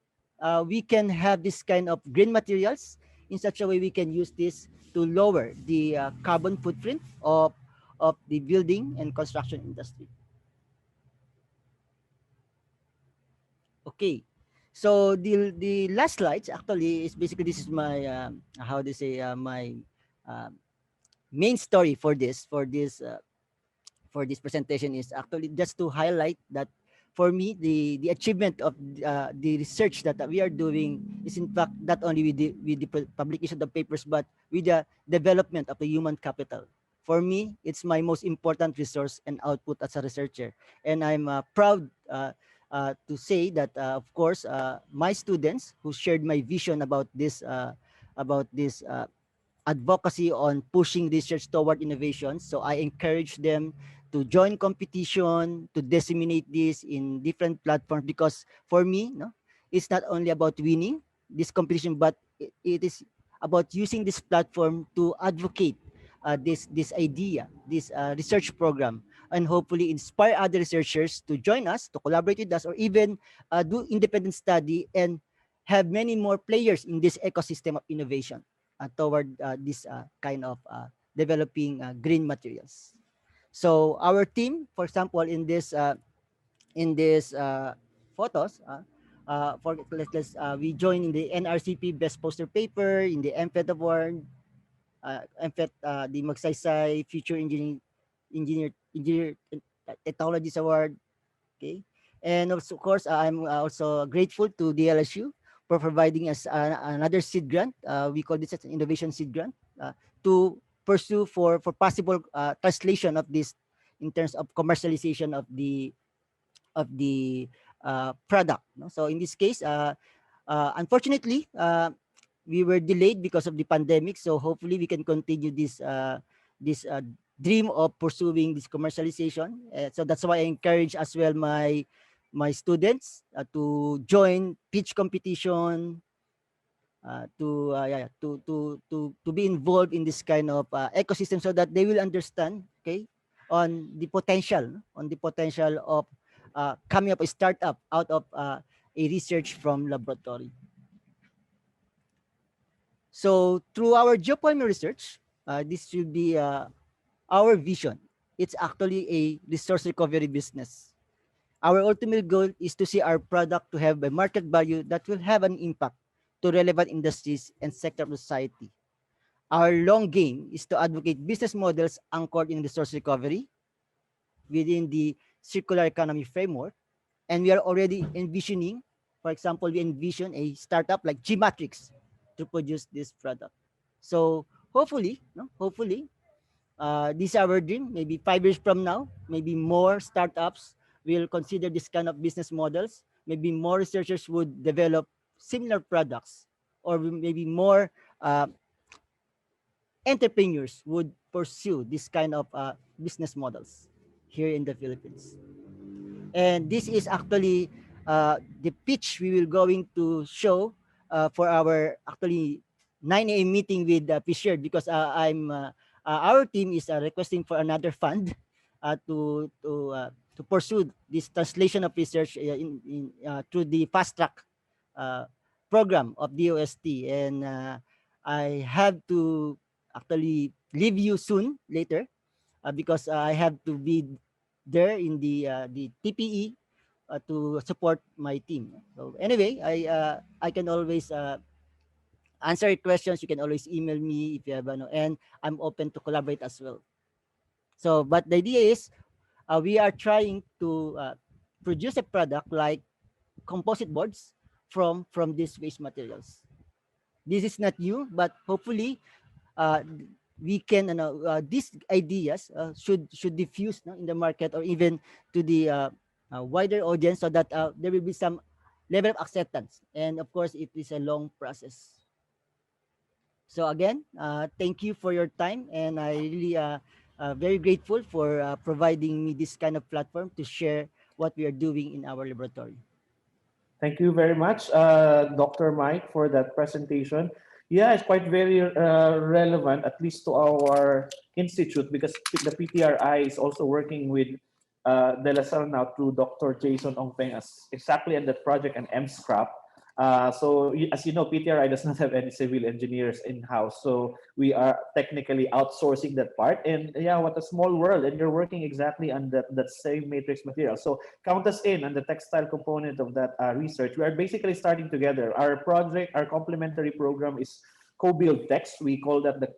we can have this kind of green materials in such a way we can use this to lower the carbon footprint of the building and construction industry. Okay, so the last slides actually is basically, this is my how to say my uh, main story for this presentation, is actually just to highlight that for me the achievement of the research that we are doing is in fact not only with the publication of the papers, but with the development of the human capital. For me, it's my most important resource and output as a researcher, and I'm proud to say that of course my students who shared my vision about this advocacy on pushing research toward innovation. So I encourage them to join competition, to disseminate this in different platforms, because for me, no, it's not only about winning this competition, but it is about using this platform to advocate this idea, this research program, and hopefully inspire other researchers to join us, to collaborate with us, or even do independent study and have many more players in this ecosystem of innovation toward this kind of developing green materials. So our team, for example, in this photos, we join in the NRCP Best Poster Paper, in the MFET Award, MFET, the Magsaysay Future Engineer Technologies Award. Okay, and also, of course, I'm also grateful to DLSU for providing us another seed grant. We call this as an innovation seed grant to pursue for possible translation of this in terms of commercialization of the product. No? So in this case, unfortunately, we were delayed because of the pandemic. So hopefully we can continue this dream of pursuing this commercialization. So that's why I encourage as well my students to join pitch competition, to be involved in this kind of ecosystem, so that they will understand, okay, on the potential of coming up a startup out of a research from laboratory. So through our geopolymer research, this should be our vision. It's actually a resource recovery business. Our ultimate goal is to see our product to have a market value that will have an impact to relevant industries and sector of society. Our long game is to advocate business models anchored in resource recovery within the circular economy framework. And we are already envisioning, for example, we envision a startup like G-Matrix to produce this product. So hopefully, no, hopefully, this is our dream. Maybe 5 years from now, maybe more startups will consider this kind of business models. Maybe more researchers would develop similar products, or maybe more entrepreneurs would pursue this kind of business models here in the Philippines. And this is actually the pitch we will going to show for our actually 9 a.m. meeting with PCHED, because our team is requesting for another fund to pursue this translation of research through the fast track program of DOST. And I have to actually leave you soon later because I have to be there in the TPE to support my team. So anyway, I can always answer your questions. You can always email me if you have ano, and I'm open to collaborate as well. So, but the idea is we are trying to produce a product like composite boards from these waste materials. This is not new, but hopefully we can these ideas should diffuse in the market, or even to the wider audience, so that there will be some level of acceptance. And of course, it is a long process. So again, thank you for your time, and I really very grateful for providing me this kind of platform to share what we are doing in our laboratory. Thank you very much, Dr. Mike, for that presentation. Yeah, it's quite very relevant, at least to our institute, because the PTRI is also working with De La Salle now through Dr. Jason Ongpeng as exactly on that project and MSCRAP. As you know, PTRI does not have any civil engineers in-house, so we are technically outsourcing that part. And yeah, what a small world, and you're working exactly on that same matrix material. So count us in on the textile component of that research. We are basically starting together. Our project, our complementary program is co-build text. We call that the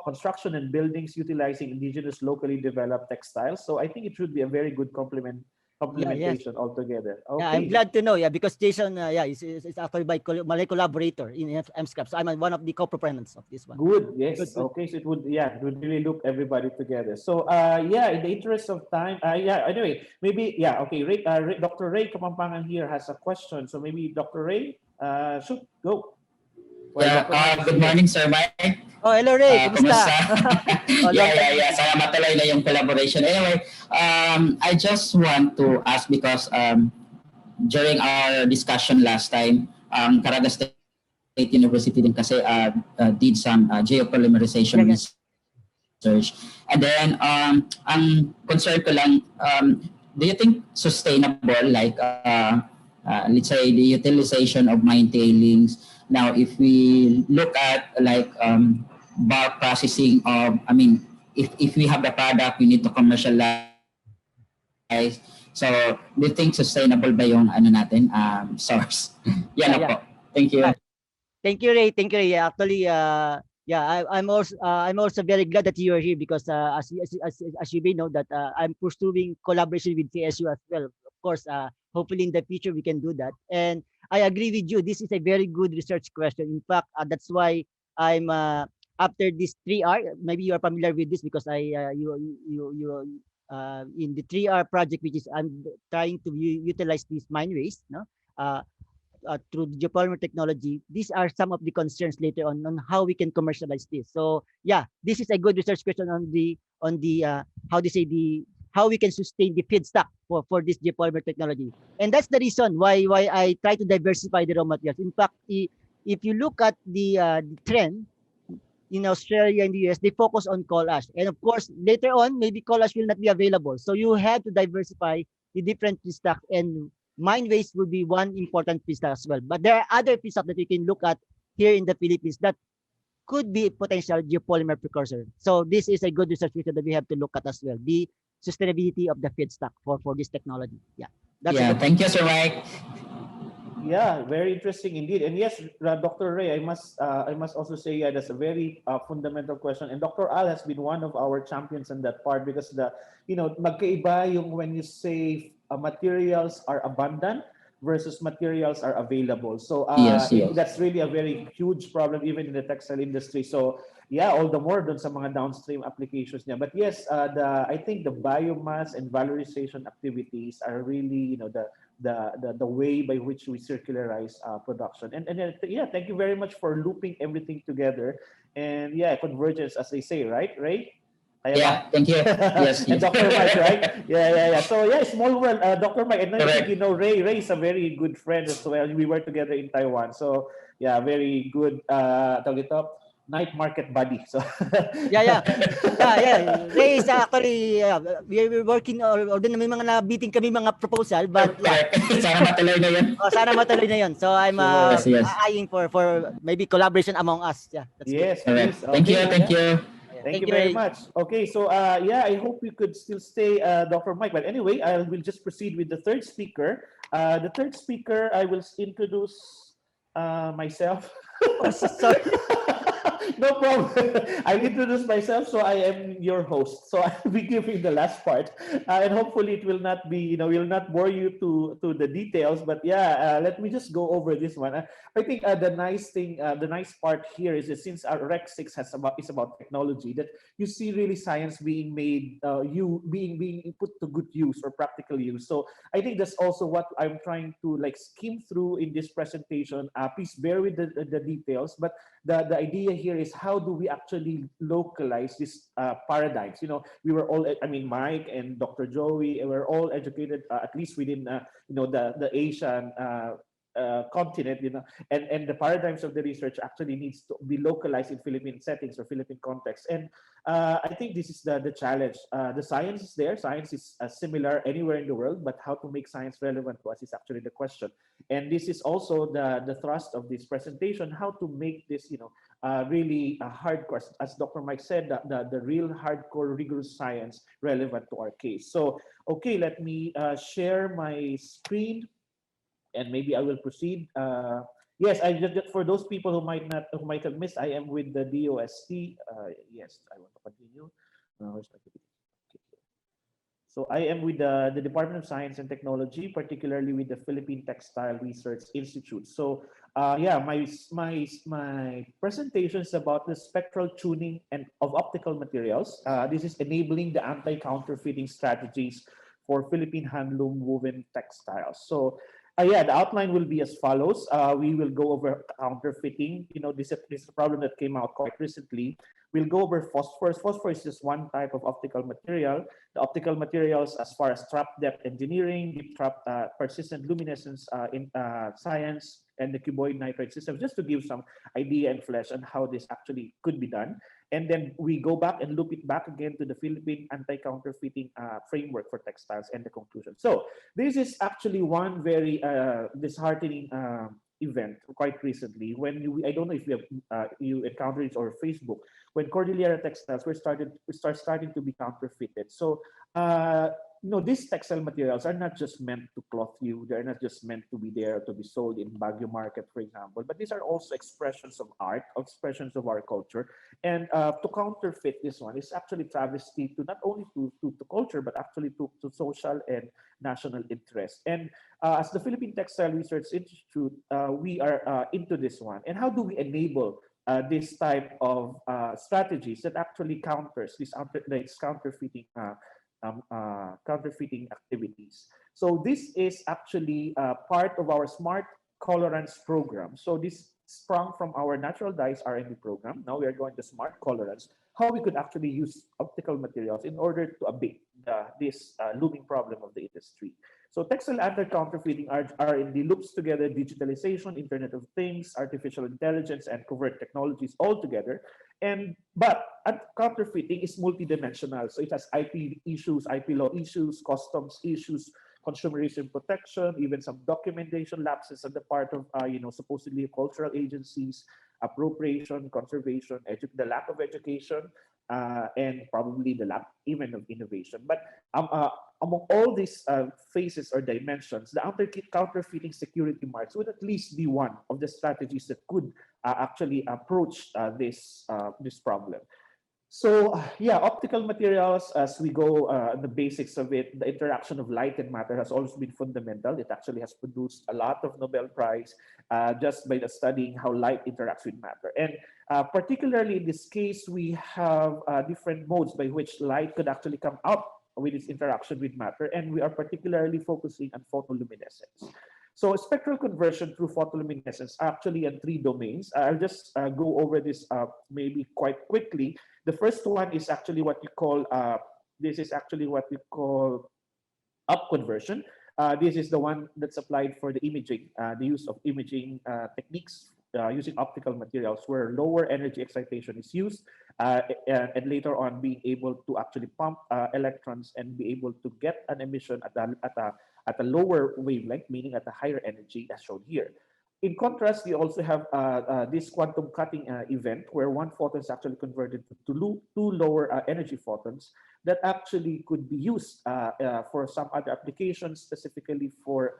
construction and buildings utilizing indigenous locally developed textiles. So I think it should be a very good complementation altogether. Okay. Yeah, I'm glad to know. Yeah, because Jason, is actually my collaborator in MSCAP. So I'm one of the co-proponents of this one. Good. Yes. Good. Okay. So it would really look everybody together. So yeah, in the interest of time, anyway, maybe okay. Dr. Ray Kapampangan here has a question. So maybe Dr. Ray, should go. Good morning, Sir Mike. Oh, hello Ray. Kumusta? Oh, yeah. Sana matuloy na yung collaboration. Anyway, I just want to ask because during our discussion last time, Caraga State University din kasi did some geopolymerization research. And then, ang concern ko lang, do you think sustainable, like, let's say, the utilization of mine tailings? Now, if we look at like bulk processing of, if we have the product, we need to commercialize. So, do you think sustainable ba yung source? Yan po. Thank you. Thank you, Ray. Thank you, Ray. Actually, I'm also very glad that you are here because as you may know that I'm pursuing collaboration with CSU as well. Of course, hopefully in the future we can do that. And I agree with you. This is a very good research question. In fact, that's why I'm after this 3R. Maybe you are familiar with this because you in the 3R project, which is I'm trying to utilize these mine waste, through the geopolymer technology. These are some of the concerns later on how we can commercialize this. So yeah, this is a good research question on the how we can sustain the feedstock for this geopolymer technology. And that's the reason why I try to diversify the raw materials. In fact, if you look at the trend in Australia and the US, they focus on coal ash. And of course, later on, maybe coal ash will not be available. So you have to diversify the different feedstock, and mine waste will be one important feedstock as well. But there are other feedstock that you can look at here in the Philippines that could be potential geopolymer precursor. So this is a good research feature that we have to look at as well. The sustainability of the feedstock for this technology. Yeah. Thank you, Sir Mike. Yeah, very interesting indeed. And yes, Dr. Ray, I must also say that's a very fundamental question. And Dr. Al has been one of our champions in that part because magkaiba yung when you say materials are abundant versus materials are available. So yes. That's really a very huge problem even in the textile industry. So yeah, all the more dun sa mga downstream applications niya. But yes, I think the biomass and valorization activities are really the way by which we circularize production. And yeah, thank you very much for looping everything together. And yeah, convergence, as they say, right? Yeah, thank you. Yes. And Dr. Mike, right? Yeah. So yeah, small world. Dr. Mike, and I think you know Ray. Ray is a very good friend as well. We were together in Taiwan. So yeah, very good. Night market buddy. So yeah. Ray is actually we're working or din may mga nabiting kami mga proposal, but yeah. Sana matuloy na yun. Sana matuloy na yun. So I'm yes. eyeing for maybe collaboration among us. Yeah. Yes. Please. Thank you. Thank you very much. Okay, so yeah, I hope you could still stay, Dr. Mike. But anyway, I will just proceed with the third speaker. The third speaker, I will introduce myself. Oh, sorry. No problem. I'll introduce myself. So I am your host. So I'll be giving the last part, and hopefully it will not be, will not bore you to the details. But yeah, let me just go over this one. I think the nice part here is that since our Rec 6 is about technology, that you see really science being made, being put to good use or practical use. So I think that's also what I'm trying to skim through in this presentation. Please bear with the details, but the idea here here is how do we actually localize these paradigms? We were all, I mean, Mike and Dr. Joey, were all educated, at least within, the Asian continent, and the paradigms of the research actually needs to be localized in Philippine settings or Philippine context. And I think this is the challenge. The science is there. Science is similar anywhere in the world, but how to make science relevant to us is actually the question. And this is also the thrust of this presentation, how to make this, really hardcore, as Dr. Mike said, the real hardcore rigorous science relevant to our case. So, okay, let me share my screen. And maybe I will proceed. Yes, I just for those people who might have missed, I am with the DOST. Yes, I want to continue. Where's my computer? Okay. So I am with the Department of Science and Technology, particularly with the Philippine Textile Research Institute. So yeah, my presentation is about the spectral tuning and of optical materials. This is enabling the anti-counterfeiting strategies for Philippine handloom woven textiles. So yeah, the outline will be as follows. We will go over counterfeiting. This is a problem that came out quite recently. We'll go over phosphorus. Phosphorus is just one type of optical material. The optical materials, as far as trap depth engineering, deep trap persistent luminescence in science, and the cuboid nitride system, just to give some idea and flesh on how this actually could be done. And then we go back and loop it back again to the Philippine anti-counterfeiting framework for textiles and the conclusion. So this is actually one very disheartening event quite recently when I don't know if you encountered it or Facebook, when Cordillera textiles starting to be counterfeited. So these textile materials are not just meant to cloth you. They're not just meant to be there to be sold in Baguio market, for example, but these are also expressions of art, expressions of our culture. And to counterfeit this one is actually travesty to not only to culture, but actually to social and national interest. And as the Philippine Textile Research Institute, we are into this one. And how do we enable this type of strategies that actually counters this counterfeiting counterfeiting activities? So this is actually part of our smart colorants program. So this sprung from our natural dyes R&D program. Now we are going to smart colorants, how we could actually use optical materials in order to abate this looming problem of the industry. So textile anti-counterfeiting R&D loops together digitalization, Internet of Things, artificial intelligence, and covert technologies all together. But counterfeiting is multidimensional. So it has IP issues, IP law issues, customs issues, consumerism protection, even some documentation lapses on the part of supposedly cultural agencies, appropriation, conservation, the lack of education, and probably the lack even of innovation. But among all these phases or dimensions, the counterfeiting security marks would at least be one of the strategies that could actually approach this problem. So yeah, optical materials, as we go the basics of it, the interaction of light and matter has always been fundamental. It actually has produced a lot of Nobel Prize just by studying how light interacts with matter. And particularly in this case, we have different modes by which light could actually come out with its interaction with matter. And we are particularly focusing on photoluminescence. So spectral conversion through photoluminescence actually in 3 domains. I'll just go over this maybe quite quickly. The first one is actually what you call, this is actually what we call up conversion. This is the one that's applied for the imaging, the use of imaging techniques using optical materials where lower energy excitation is used and later on being able to actually pump electrons and be able to get an emission at a lower wavelength, meaning at a higher energy as shown here. In contrast, we also have this quantum cutting event where one photon is actually converted to 2 lower energy photons that actually could be used for some other applications, specifically for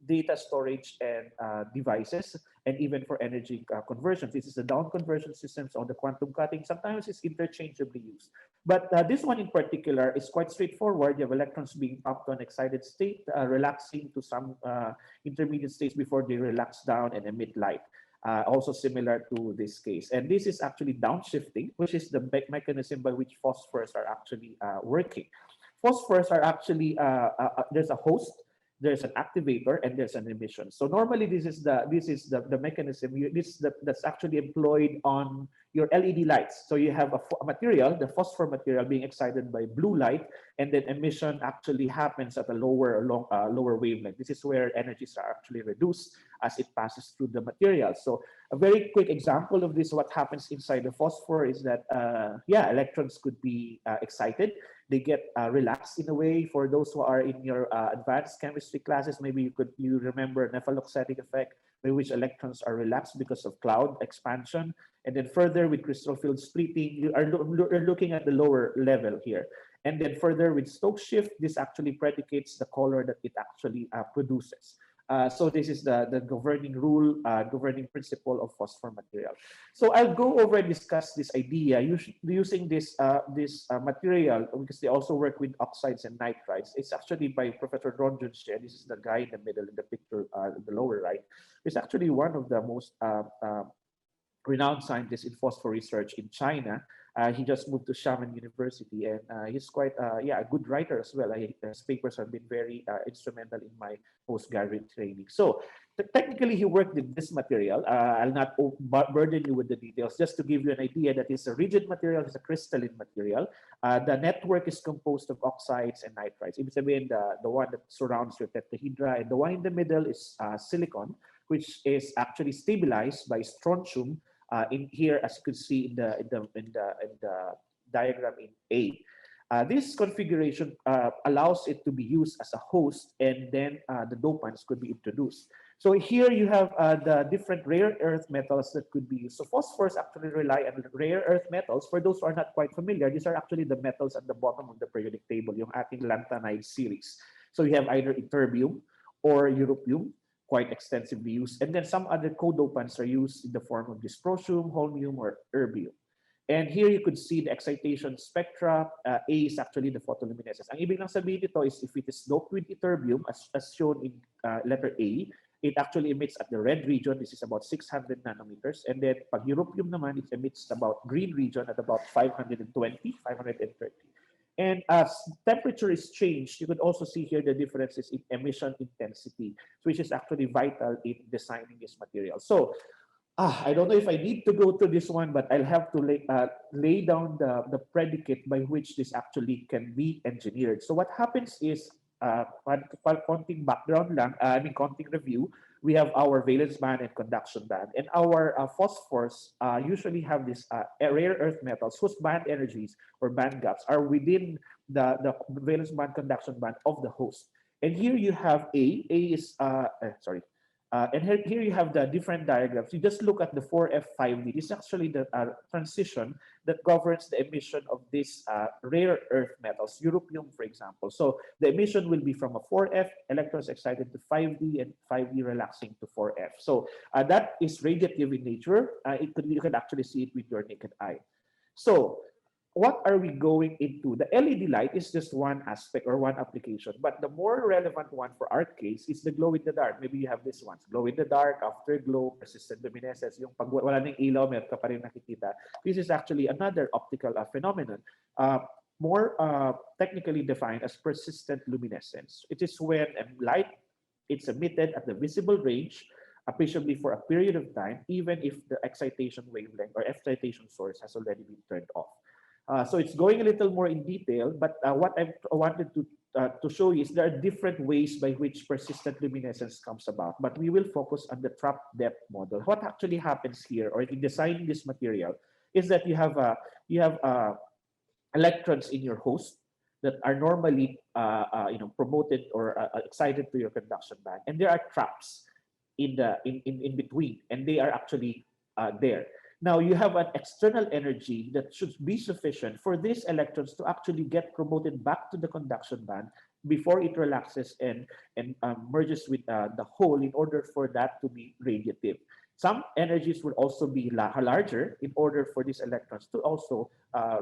data storage and devices, and even for energy conversions. This is the down conversion systems on the quantum cutting. Sometimes it's interchangeably used. But this one in particular is quite straightforward. You have electrons being pumped to an excited state, relaxing to some intermediate states before they relax down and emit light. Also similar to this case. And this is actually downshifting, which is the mechanism by which phosphors are actually working. Phosphors are actually, there's a host, there's an activator, and there's an emission. So normally this is the mechanism that's actually employed on your LED lights. So you have a material, the phosphor material, being excited by blue light, and then emission actually happens at a lower wavelength. This is where energies are actually reduced as it passes through the material. So a very quick example of this, what happens inside the phosphor, is that electrons could be excited. They get relaxed in a way. For those who are in your advanced chemistry classes, maybe you remember Nephaloxetic effect, by which electrons are relaxed because of cloud expansion. And then further with crystal field splitting, you are looking at the lower level here. And then further with Stokes shift, this actually predicates the color that it actually produces. So this is the governing rule, governing principle of phosphor material. So I'll go over and discuss this idea using this material, because they also work with oxides and nitrides. It's actually by Professor Ron Junche. This is the guy in the middle in the picture, the lower right. It's actually one of the most renowned scientist in phosphor research in China. He just moved to Xiamen University, and he's quite a good writer as well. His papers have been very instrumental in my postgraduate training. So technically, he worked with this material. I'll not burden you with the details, just to give you an idea that it's a rigid material, it's a crystalline material. The network is composed of oxides and nitrides. Ibig sabihin, the one that surrounds your tetrahedra, and the one in the middle is silicon, which is actually stabilized by strontium. In here, as you can see in the diagram in A. This configuration allows it to be used as a host, and then the dopants could be introduced. So here you have the different rare earth metals that could be used. So phosphors actually rely on rare earth metals. For those who are not quite familiar, these are actually the metals at the bottom of the periodic table, yung ating lanthanide series. So you have either ytterbium or europium, quite extensively used. And then some other co-dopants are used in the form of dysprosium, holmium, or erbium. And here you could see the excitation spectra. A is actually the photoluminescence. Ang ibig lang sabihin dito is if it is doped with ytterbium, as shown in letter A, it actually emits at the red region. This is about 600 nanometers. And then pag europium naman, it emits about green region at about 520, 530. And as temperature is changed, you could also see here the differences in emission intensity, which is actually vital in designing this material. So I don't know if I need to go to this one, but I'll have to lay down the predicate by which this actually can be engineered. So what happens is, konting background lang, konting review, we have our valence band and conduction band. And our phosphors usually have this rare earth metals whose band energies or band gaps are within the valence band conduction band of the host. And here you have A is, and here you have the different diagrams. You just look at the 4F5D. This is actually the transition that governs the emission of these rare earth metals, europium, for example. So the emission will be from a 4F, electrons excited to 5D, and 5D relaxing to 4F. So that is radiative in nature. You can actually see it with your naked eye. So what are we going into? The LED light is just one aspect or one application, but the more relevant one for our case is the glow in the dark. Maybe you have this one, glow in the dark, afterglow, persistent luminescence. Yung pag wala ng ilaw, meron ka pa rin nakikita. This is actually another optical phenomenon, more technically defined as persistent luminescence. It is when light it's emitted at the visible range, appreciably for a period of time, even if the excitation wavelength or excitation source has already been turned off. So it's going a little more in detail, but what I wanted to show you is there are different ways by which persistent luminescence comes about, but we will focus on the trap depth model. What actually happens here, or in designing this material, is that you have electrons in your host that are normally promoted or excited to your conduction band, and there are traps in between, and they are actually there. Now you have an external energy that should be sufficient for these electrons to actually get promoted back to the conduction band before it relaxes and merges with the hole in order for that to be radiative. Some energies will also be larger in order for these electrons to also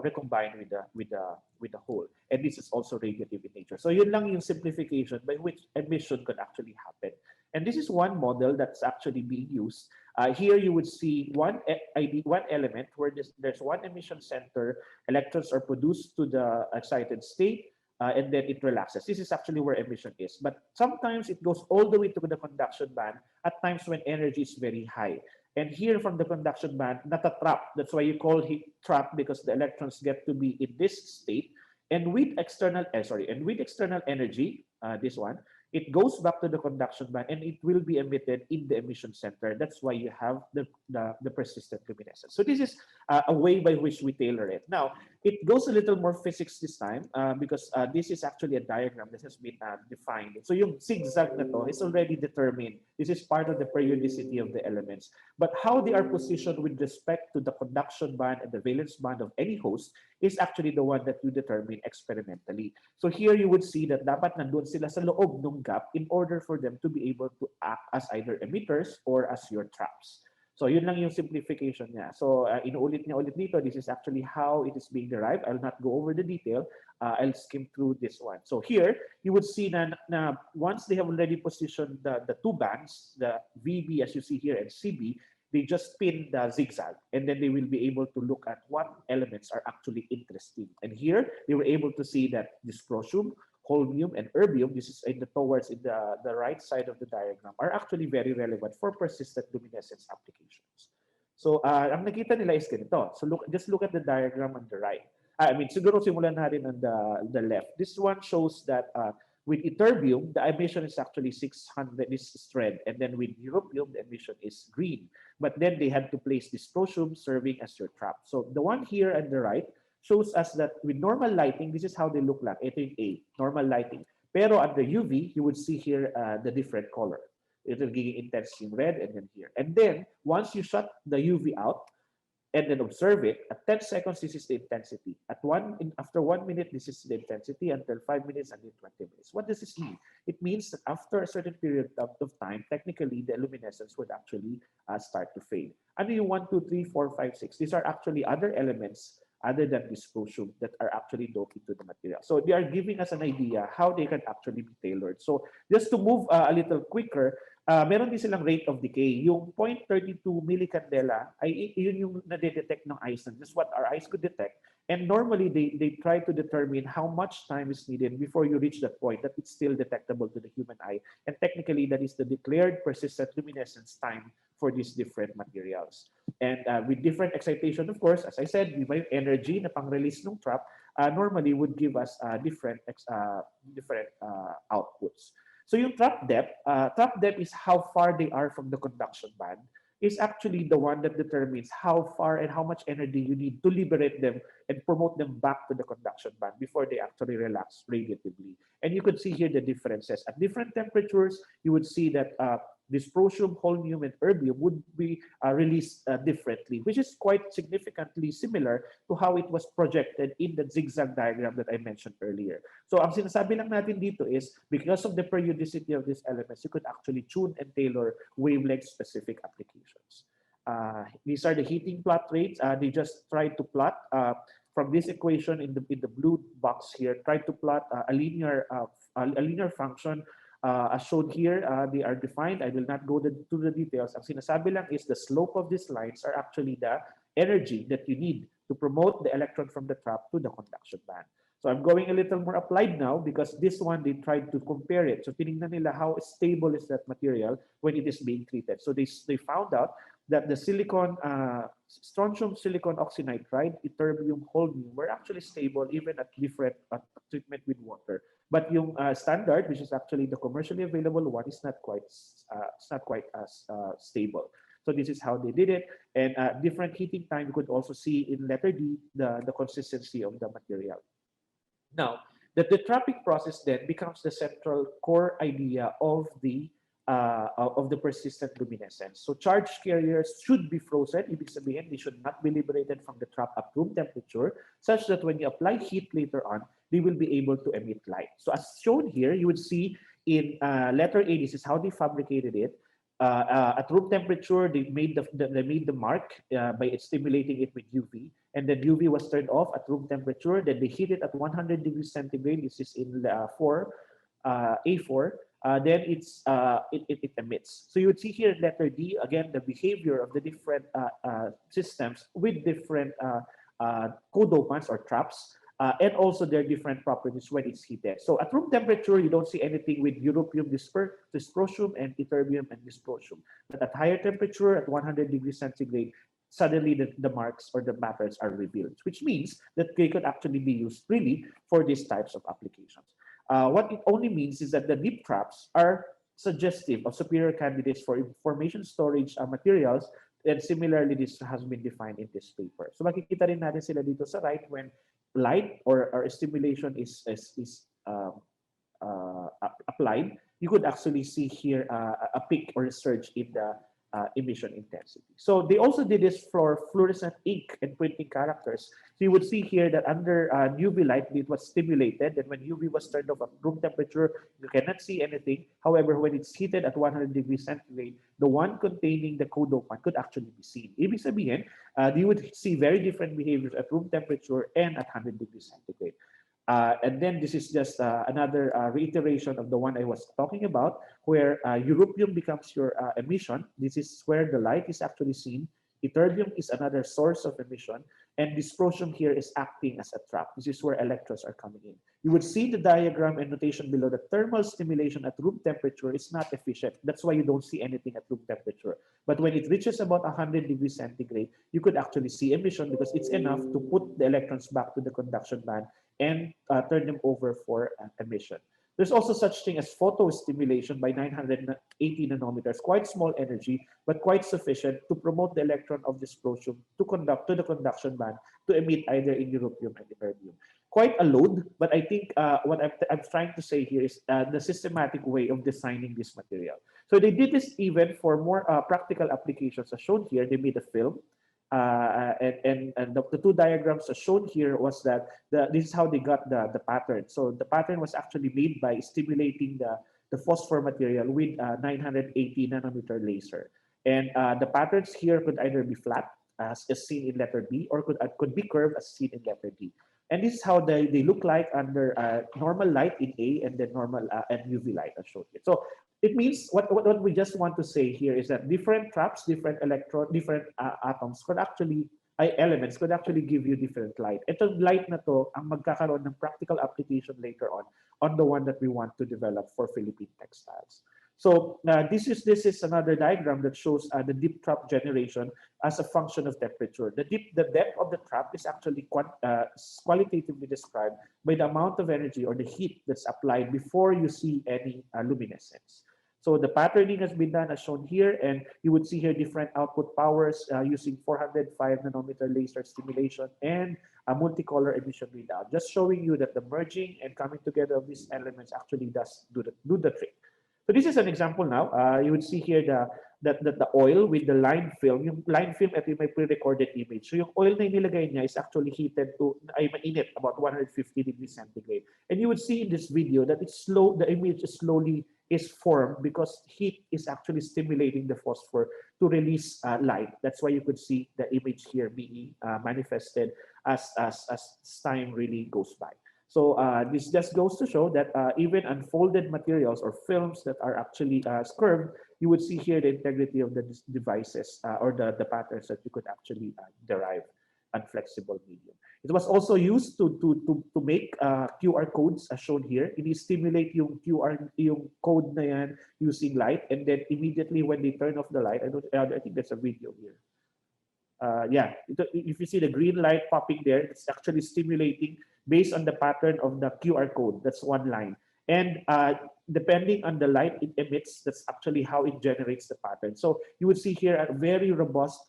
recombine with the hole, and this is also radiative in nature. So yun lang yung simplification by which emission could actually happen. And this is one model that's actually being used. Here you would see one element where there's one emission center. Electrons are produced to the excited state. and then it relaxes. This is actually where emission is. But sometimes it goes all the way to the conduction band at times when energy is very high. And here from the conduction band, not a trap. That's why you call it trap, because the electrons get to be in this state. And with external, external energy, this one, it goes back to the conduction band and it will be emitted in the emission center. That's why you have the persistent luminescence. So this is a way by which we tailor it. Now, it goes a little more physics this time because this is actually a diagram that has been defined. So yung zigzag na to is already determined. This is part of the periodicity of the elements. But how they are positioned with respect to the conduction band and the valence band of any host is actually the one that you determine experimentally. So here you would see that dapat nandun sila sa loob ng gap in order for them to be able to act as either emitters or as your traps. So yun lang yung simplification niya. So inuulit niya ulit dito, this is actually how it is being derived. I'll not go over the detail. I'll skim through this one. So here, you would see na once they have already positioned the two bands, the VB as you see here and CB, they just spin the zigzag and then they will be able to look at what elements are actually interesting. And here, they were able to see that dysprosium, holmium, and erbium, this is towards the right side of the diagram, are actually very relevant for persistent luminescence applications. So, ang nakita nila is ganito. So, just look at the diagram on the right. Siguro simulan natin on the left. This one shows that with ytterbium, the emission is actually 600, this is red, and then with europium, the emission is green. But then they had to place dysprosium serving as your trap. So, the one here on the right shows us that with normal lighting, this is how they look like. Ito yung A, normal lighting. Pero at the UV, you would see here the different color. Ito giging intense yung red and then here. And then, once you shut the UV out and then observe it, at 10 seconds, this is the intensity. After 1 minute, this is the intensity until 5 minutes and then 20 minutes. What does this mean? It means that after a certain period of time, technically, the luminescence would actually start to fade. Ano yung 1, 2, 3, 4, 5, 6? These are actually other elements other than dysprosium that are actually doped into the material. So they are giving us an idea how they can actually be tailored. So just to move a little quicker, meron din silang rate of decay. Yung 0.32 millicandela, ay yun yung nadedetect ng eyes. This is what our eyes could detect. And normally, they try to determine how much time is needed before you reach that point that it's still detectable to the human eye. And technically, that is the declared persistent luminescence time for these different materials. And with different excitation, of course, as I said, yung energy na pang-release ng trap normally would give us different outputs. So yung trap depth is how far they are from the conduction band, is actually the one that determines how far and how much energy you need to liberate them and promote them back to the conduction band before they actually relax radiatively. And you could see here the differences. At different temperatures, you would see that dysprosium, holmium, and erbium would be released differently, which is quite significantly similar to how it was projected in the zigzag diagram that I mentioned earlier. So ang sinasabi lang natin dito is because of the periodicity of these elements, you could actually tune and tailor wavelength-specific applications. These are the heating plot rates. They just tried to plot from this equation in the blue box here, try to plot a linear function. As shown here, they are defined. I will not go to the details. Ang sinasabi lang is the slope of these lines are actually the energy that you need to promote the electron from the trap to the conduction band. So I'm going a little more applied now because this one, they tried to compare it. So tinignan nila how stable is that material when it is being treated. So they found out that the strontium silicon oxynitride, ytterbium, holmium were actually stable even at different treatment with water. But yung standard, which is actually the commercially available one, is not quite as stable. So this is how they did it. And different heating time, you could also see in letter D the consistency of the material. Now, the trapping process then becomes the central core idea of the persistent luminescence. So charged carriers should be frozen. Ibig sabihin, they should not be liberated from the trap at room temperature, such that when you apply heat later on, they will be able to emit light. So as shown here, you would see in letter A, this is how they fabricated it. At room temperature, they made the mark by stimulating it with UV, and then UV was turned off at room temperature. Then they heat it at 100 degrees centigrade. This is in A4. Then it emits. So you would see here in letter D, again, the behavior of the different systems with different codopants or traps. and also their different properties when it's heated. So at room temperature, you don't see anything with europium, dysprosium, and ytterbium and dysprosium. But at higher temperature, at 100 degrees centigrade, suddenly the marks or the patterns are revealed, which means that they could actually be used really for these types of applications. What it only means is that the deep traps are suggestive of superior candidates for information storage materials, and similarly, this has been defined in this paper. So makikita rin natin sila dito sa right when light or stimulation is applied, you could actually see here a peak or a surge in the emission intensity. So they also did this for fluorescent ink and printing characters. So you would see here that under UV light, it was stimulated, and when UV was turned off at room temperature, you cannot see anything. However, when it's heated at 100 degrees centigrade, the one containing the co-dopant could actually be seen. Ibig sabihin, you would see very different behaviors at room temperature and at 100 degrees centigrade. And then this is just another reiteration of the one I was talking about, where europium becomes your emission. This is where the light is actually seen. Ytterbium is another source of emission, and dysprosium here is acting as a trap. This is where electrons are coming in. You would see the diagram and notation below that thermal stimulation at room temperature is not efficient. That's why you don't see anything at room temperature. But when it reaches about 100 degrees centigrade, you could actually see emission because it's enough to put the electrons back to the conduction band and turn them over for emission. There's also such thing as photostimulation by 980 nanometers, quite small energy, but quite sufficient to promote the electron of dysprosium to conduct to the conduction band to emit either in europium and ytterbium. Quite a load, but I think what I'm trying to say here is the systematic way of designing this material. So they did this even for more practical applications as shown here. They made a film. And the two diagrams as shown here was that this is how they got the pattern. So the pattern was actually made by stimulating the phosphor material with 980 nanometer laser. And the patterns here could either be flat, as seen in letter B, or could be curved as seen in letter D. And this is how they look like under normal light in A and then normal and UV light as shown here. So it means what we just want to say here is that different traps, different different atoms could actually, elements could actually give you different light. Itong light na to ang magkakaroon ng practical application later on the one that we want to develop for Philippine textiles. So this is another diagram that shows the deep trap generation as a function of temperature. The depth of the trap is actually qualitatively described by the amount of energy or the heat that's applied before you see any luminescence. So the patterning has been done as shown here, and you would see here different output powers using 405 nanometer laser stimulation and a multicolor emission readout, just showing you that the merging and coming together of these elements actually does do the trick. So this is an example now. You would see here the oil with the line film. Yung line film, ito yung may pre-recorded image. So yung oil na inilagay niya is actually heated to, ay mainit, about 150 degrees centigrade. And you would see in this video that it's slow, the image slowly is formed because heat is actually stimulating the phosphor to release light. That's why you could see the image here being manifested as time really goes by. So this just goes to show that even unfolded materials or films that are actually curved, you would see here the integrity of the devices or the patterns that you could actually derive on flexible medium. It was also used to make QR codes as shown here. It stimulate yung yung code na yan using light, and then immediately when they turn off the light, I think there's a video here. Yeah, if you see the green light popping there, it's actually stimulating based on the pattern of the QR code. That's one line. And depending on the light it emits, that's actually how it generates the pattern. So you would see here a very robust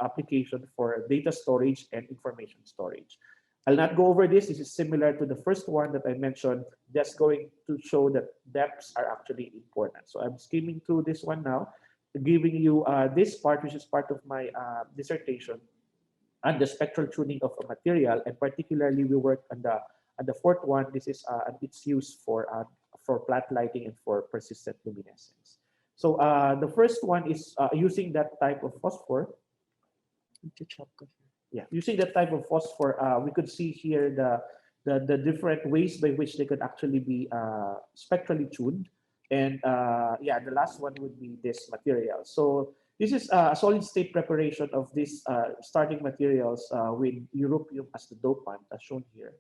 application for data storage and information storage. I'll not go over this. This is similar to the first one that I mentioned, just going to show that depths are actually important. So I'm skimming through this one now, giving you this part, which is part of my dissertation on the spectral tuning of a material, and particularly we worked on the fourth one. This is its use for flat lighting and for persistent luminescence. So the first one is using that type of phosphor. Yeah, using that type of phosphor, we could see here the different ways by which they could actually be spectrally tuned. And yeah, the last one would be this material. So this is a solid state preparation of these starting materials with europium as the dopant, as shown here.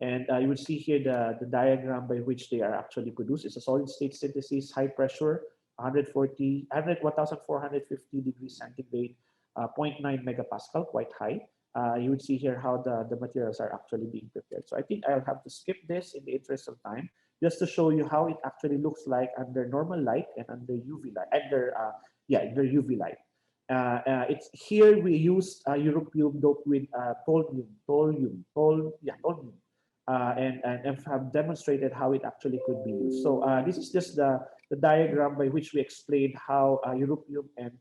And you will see here the diagram by which they are actually produced. It's a solid state synthesis, high pressure, 1,450 degrees centigrade, 0.9 megapascal, quite high. You would see here how the materials are actually being prepared. So I think I'll have to skip this in the interest of time, just to show you how it actually looks like under normal light and under UV light, under UV light. It's here we use europium doped with toluene, and have demonstrated how it actually could be used. So this is just the diagram by which we explained how europium and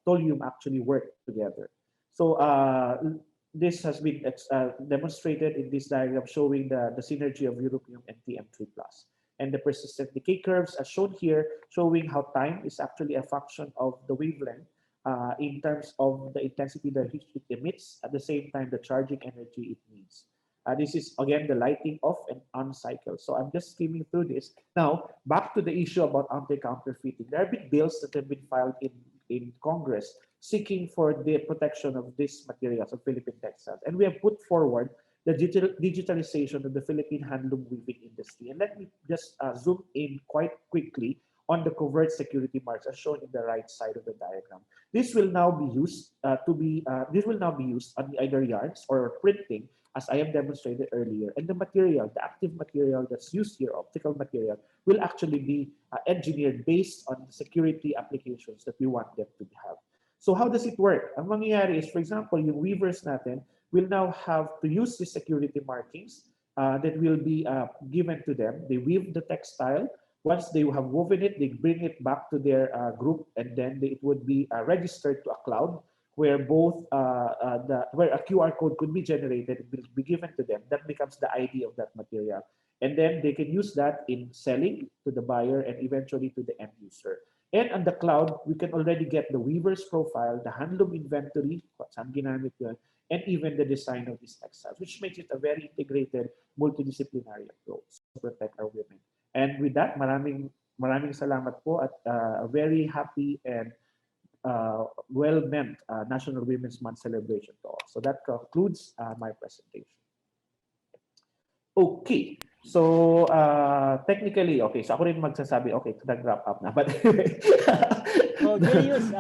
toluene actually work together. So this has been demonstrated in this diagram showing the synergy of europium and TM3+. And the persistent decay curves are shown here, showing how time is actually a function of the wavelength in terms of the intensity that it emits, at the same time the charging energy it needs. This is again the lighting off and on cycle. So I'm just skimming through this. Now, back to the issue about anti-counterfeiting. There have been bills that have been filed in Congress seeking for the protection of these materials of Philippine textiles. And we have put forward the digitalization of the Philippine handloom weaving industry. And let me just zoom in quite quickly on the covert security marks as shown in the right side of the diagram. This will now be used on either yarns or printing, as I have demonstrated earlier. And the material, the active material that's used here, optical material, will actually be engineered based on the security applications that we want them to have. So how does it work? Ang mangyayari is, for example, yung weavers natin will now have to use the security markings that will be given to them. They weave the textile. Once they have woven it, they bring it back to their group, and then it would be registered to a cloud where both where a QR code could be generated, it will be given to them. That becomes the ID of that material, and then they can use that in selling to the buyer and eventually to the end user. And on the cloud, we can already get the weaver's profile, the handloom inventory, saan ginamit yun, and even the design of these textiles, which makes it a very integrated, multidisciplinary approach to protect our women. And with that, maraming salamat po at a very happy and well-meant National Women's Month celebration to all. So that concludes my presentation. Okay, so technically, okay, so ako rin magsasabi, okay, nag-wrap up na. But anyway. So, Julius,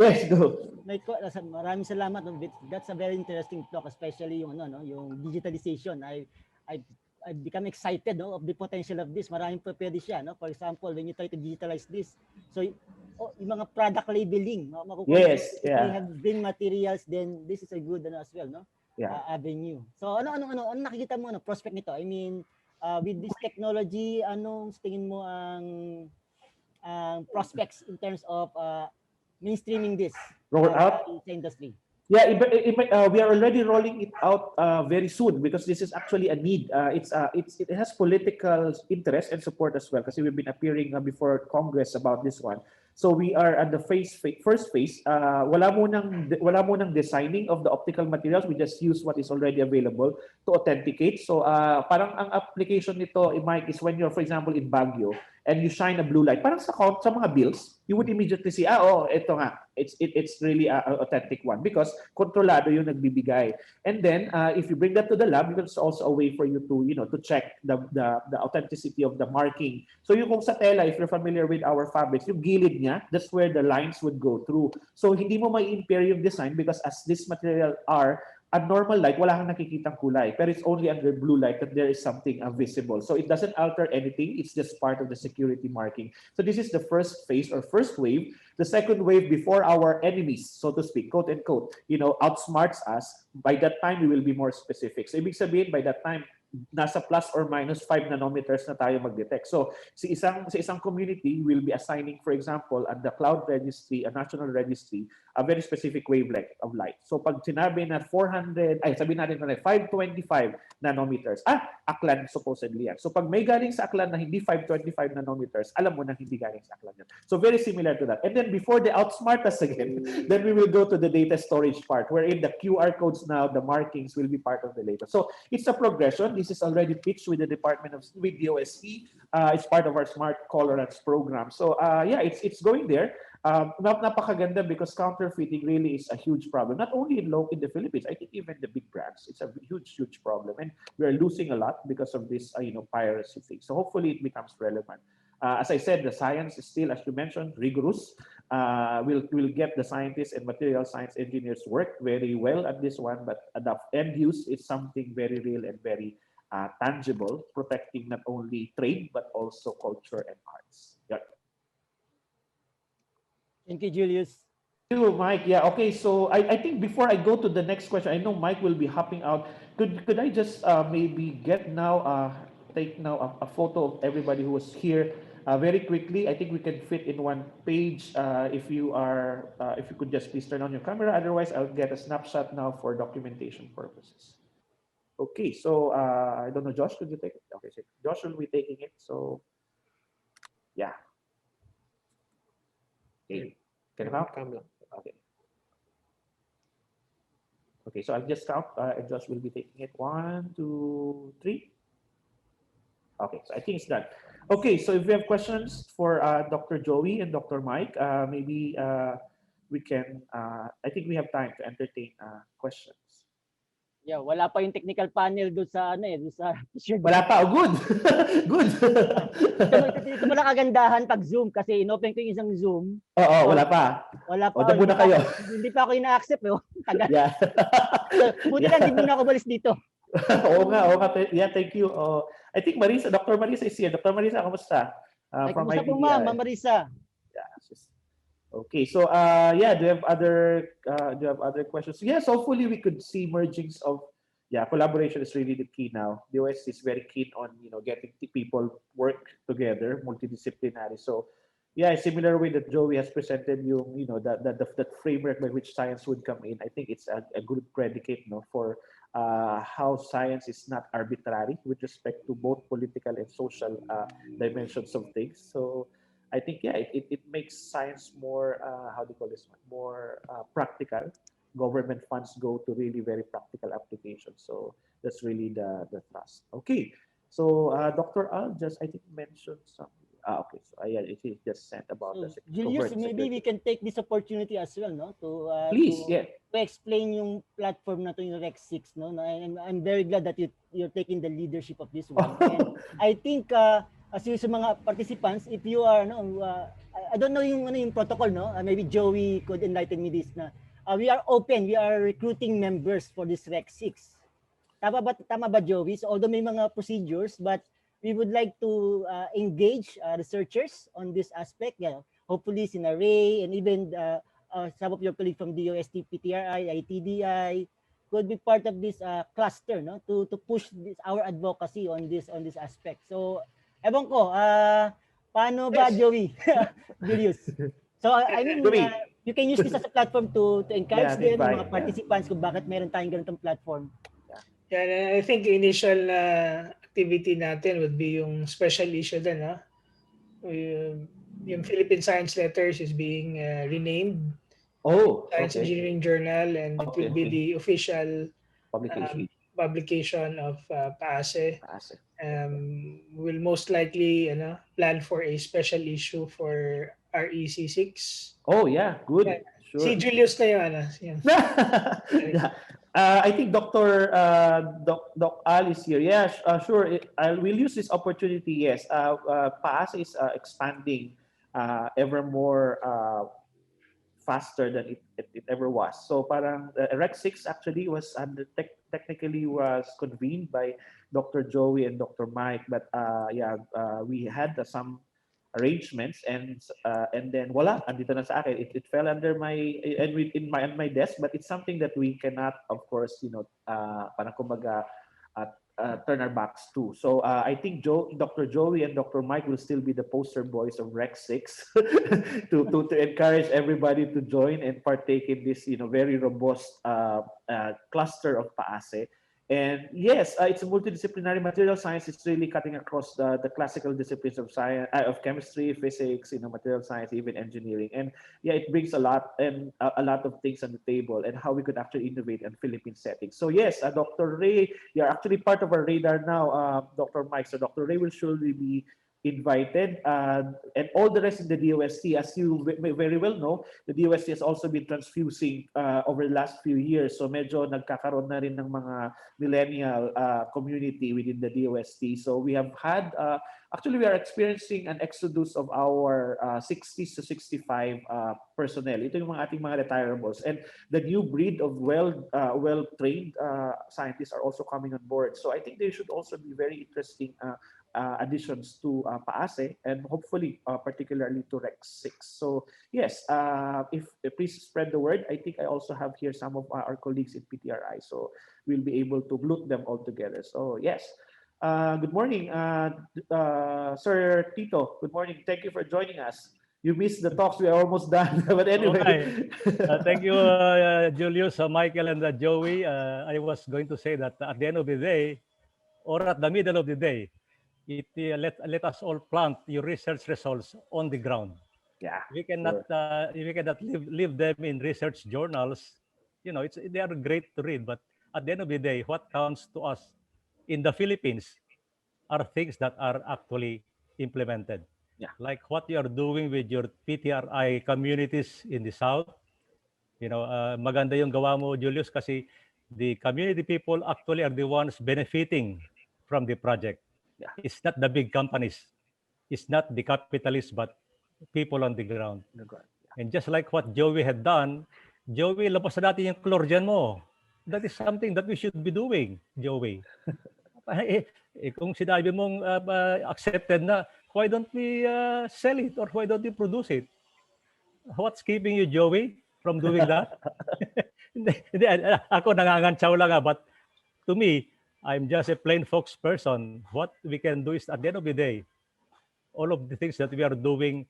Let's go. Maraming salamat. That's a very interesting talk, especially yung yung digitalization. I've become excited of the potential of this. Maraming pa pwede siya. For example, when you try to digitalize this, so yung mga product labeling, yes, if you have green materials, then this is a good as well, avenue. So ano nakikita mo prospect nito? I mean, with this technology, anong tingin mo ang prospects in terms of mainstreaming this sa industry? Yeah, we are already rolling it out very soon because this is actually a need. It has political interest and support as well, because we've been appearing before Congress about this one. So we are at the first phase. Wala munang designing of the optical materials. We just use what is already available to authenticate. So parang ang application nito, Mike, is when you're, for example, in Baguio and you shine a blue light. Parang sa mga bills, you would immediately see, ito nga, it's really an authentic one because kontrolado yung nagbibigay. And then if you bring that to the lab, it's also a way for you to check the authenticity of the marking. So yung kung sa tela, if you're familiar with our fabrics, yung gilid niya, that's where the lines would go through. So hindi mo mai-impair yung design because as this material are at normal light, wala kang nakikitang kulay. Pero it's only under blue light that there is something visible. So it doesn't alter anything. It's just part of the security marking. So this is the first phase or first wave. The second wave before our enemies, so to speak, quote unquote, outsmarts us. By that time, we will be more specific. So ibig sabihin, by that time, nasa plus or minus 5 nanometers na tayo mag-detect. So sa isang community will be assigning, for example, at the cloud registry, a national registry, a very specific wavelength of light. So pag sinabi na 525 nanometers, Aklan supposedly yan. So pag may galing sa Aklan na hindi 525 nanometers, alam mo na hindi galing sa Aklan yan. So very similar to that. And then before they outsmart us again, then we will go to the data storage part, wherein the QR codes now, the markings will be part of the data. So it's a progression. This is already pitched with the Department of with the OSP. It's part of our Smart Colorants program. So yeah, it's going there. Napakaganda because counterfeiting really is a huge problem. Not only in the Philippines, I think even the big brands, it's a huge problem, and we are losing a lot because of this, piracy thing. So hopefully it becomes relevant. As I said, the science is still, as you mentioned, rigorous. We'll get the scientists and material science engineers work very well at this one, but the end use is something very real and very tangible, protecting not only trade but also culture and arts. Yeah. Thank you, Julius. You, Mike. Yeah. Okay. So I think before I go to the next question, I know Mike will be hopping out. Could I just maybe get now take now a photo of everybody who was here very quickly? I think we can fit in one page. If you could just please turn on your camera. Otherwise, I'll get a snapshot now for documentation purposes. Okay. So I don't know, Josh. Could you take it? Okay. So Josh will be taking it. So yeah. Okay. Can I come? Okay. Okay, so I'll just count, and Josh will be taking it. 1, 2, 3. Okay, so I think it's done. Okay, so if you have questions for Dr. Joey and Dr. Mike, maybe we can, I think we have time to entertain questions. Yeah, wala pa yung technical panel doon sa doon sa shared. Wala pa, oh, good. Good. Ito mo lang kagandahan pag Zoom kasi inopen ko yung isang Zoom. Oo, wala pa. Wala pa. O, dyan muna kayo. Hindi pa ako ina-accept. Tagal. Yeah. Buti lang, hindi muna ako balis dito. Oo nga. Yeah, thank you. I think Dr. Marisa is here. Dr. Marisa, kamusta? Ay, From kumusta po, IBDI. Ma'am Marisa? Yeah. Okay, so yeah, do you have other questions? Yes, hopefully we could see mergings of collaboration is really the key now. The OS is very keen on getting people work together, multidisciplinary. So yeah, a similar way that Joey has presented that framework by which science would come in. I think it's a good predicate for how science is not arbitrary with respect to both political and social dimensions of things. So I think it makes science more more practical. Government funds go to really very practical applications. So that's really the thrust. Okay, so Dr. Al I think mentioned something. Okay, so it just sent about the Julius, maybe we can take this opportunity as well, to please, to explain yung platform na to, yung Rex 6, no? I'm very glad that you're taking the leadership of this one. And I think as you sa mga participants, if you are I don't know yung protocol, no? Maybe Joey could enlighten me this na we are open, we are recruiting members for this Rex 6. Tama ba Joey? So although may mga procedures, but we would like to engage researchers on this aspect. Yeah, hopefully sina Ray and even some of your colleagues from CHED-PCARI, ITDI could be part of this cluster, no, to push our advocacy on this aspect. So, ewan ko, paano ba, Joey? Julius. So, I mean, you can use this as a platform to encourage them, mga participants, kung bakit meron tayong ganitong platform. Yeah, I think initial activity natin would be yung special issue din, yung Philippine Science Letters is being renamed Science Engineering Journal, and it will be the official publication of PAASE. We'll most likely plan for a special issue for REC 6. Oh yeah, good. Yeah. Sure. Si Julius na yun. I think Dr. Doc Al is here. Yeah, sure. We'll use this opportunity. Yes, PAASE is expanding ever more faster than it ever was. So, parang Rec 6 actually was technically was convened by Dr. Joey and Dr. Mike, but we had some arrangements and then voila, andito na sa akin. It fell under my my desk, but it's something that we cannot, of course, parang kumbaga turn our backs to. So I think Dr. Joey and Dr. Mike will still be the poster boys of Rec 6 to encourage everybody to join and partake in this very robust cluster of PAASE. And yes, it's a multidisciplinary material science. It's really cutting across the classical disciplines of science, of chemistry, physics, material science, even engineering. And yeah, it brings a lot of things on the table and how we could actually innovate in Philippine settings. So yes, Dr. Ray, you're actually part of our radar now, Dr. Mike. So Dr. Ray will surely be invited. And all the rest in the DOST, as you very well know, the DOST has also been transfusing over the last few years. So medyo nagkakaroon na rin ng mga millennial community within the DOST. So we have had, actually we are experiencing an exodus of our 60s to 65 personnel. Ito yung mga ating mga retirables. And the new breed of well-trained scientists are also coming on board. So I think they should also be very interesting additions to PAASE and hopefully particularly to Rec 6. So yes, if please spread the word. I think I also have here some of our colleagues in PTRI, so we'll be able to group them all together. So yes, good morning, Sir Tito. Good morning. Thank you for joining us. You missed the talks. We are almost done. But anyway. Thank you, Julius, Michael, and Joey. I was going to say that at the end of the day, or at the middle of the day, let us all plant your research results on the ground. Yeah, we cannot leave them in research journals. You know, they are great to read, but at the end of the day, what counts to us in the Philippines are things that are actually implemented. Yeah. Like what you are doing with your PTRI communities in the South. You know, maganda yung gawa mo, Julius, kasi the community people actually are the ones benefiting from the project. Yeah. It's not the big companies. It's not the capitalists, but people on the ground. And just like what Joey had done, Joey, labas na natin yung chlor dyan mo. That is something that we should be doing, Joey. Kung sinabi mong accepted na, why don't we sell it or why don't we produce it? What's keeping you, Joey, from doing that? Ako nangangantsaw lang but to me, I'm just a plain folks person. What we can do is at the end of the day, all of the things that we are doing,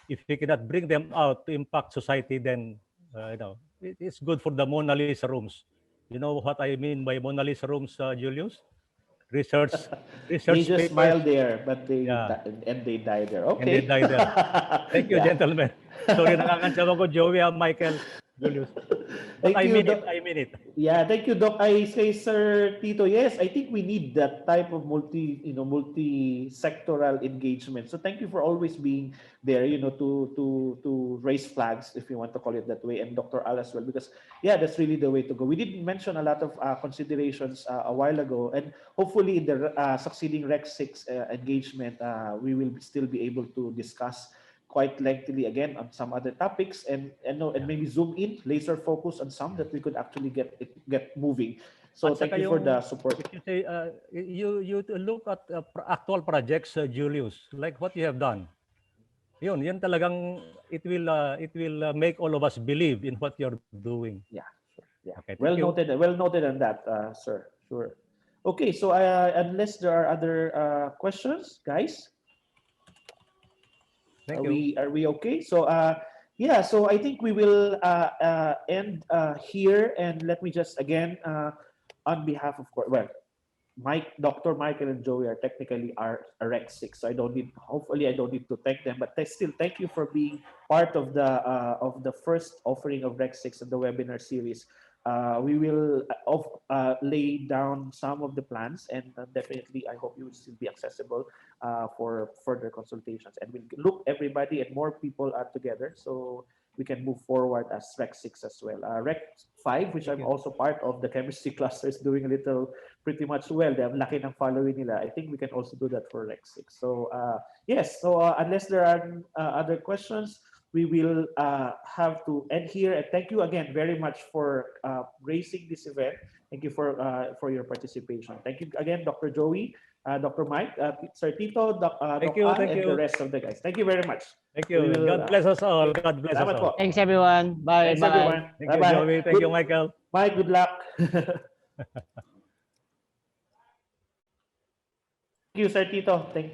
if we cannot bring them out to impact society, then you know, it's good for the Mona Lisa rooms. You know what I mean by Mona Lisa rooms, Julius? Research they just papers. smile there, but they and they die there. Okay. And they die there. Thank you, gentlemen. Sorry, nakakantsaw ako, Joey, Michael, Julius. But I mean it. Yeah, thank you, Doc. I say, Sir Tito, yes, I think we need that type of multi-sectoral engagement. So thank you for always being there, to raise flags, if you want to call it that way, and Dr. Al as well, because yeah, that's really the way to go. We did mention a lot of considerations a while ago, and hopefully in the succeeding Rec 6 engagement, we will still be able to discuss quite lengthily again on some other topics, and maybe zoom in, laser focus on some that we could actually get moving. So thank you for the support. If you say you look at actual projects, Julius, like what you have done. Yan talagang it will make all of us believe in what you're doing. Yeah, sure. Yeah. Okay, well noted on that, sir. Sure. Okay, so unless there are other questions, guys. Are we okay? So yeah, so I think we will end here, and let me just again on behalf of Dr. Michael and Joey are technically our Rec 6, so hopefully I don't need to thank them, but still thank you for being part of the first offering of Rec 6 and the webinar series. We will lay down some of the plans, and definitely I hope you will still be accessible for further consultations, and we'll look everybody and more people are together so we can move forward as Rec 6 as well. Rec 5, which I'm also part of, the chemistry cluster, is doing pretty much well. They have laki ng following nila. I think we can also do that for Rec 6. So yes, so unless there are other questions, we will have to end here. And thank you again very much for gracing this event. Thank you for your participation. Thank you again, Dr. Joey, Dr. Mike, Sir Tito, thank you, and the rest of the guys. Thank you very much. Thank you. God bless us all. God bless us all. Thanks, everyone. Bye. Thanks, everyone. Thank you, Joey. Thank you, Michael. Mike, good luck. Thank you, Sir Tito. Thank you.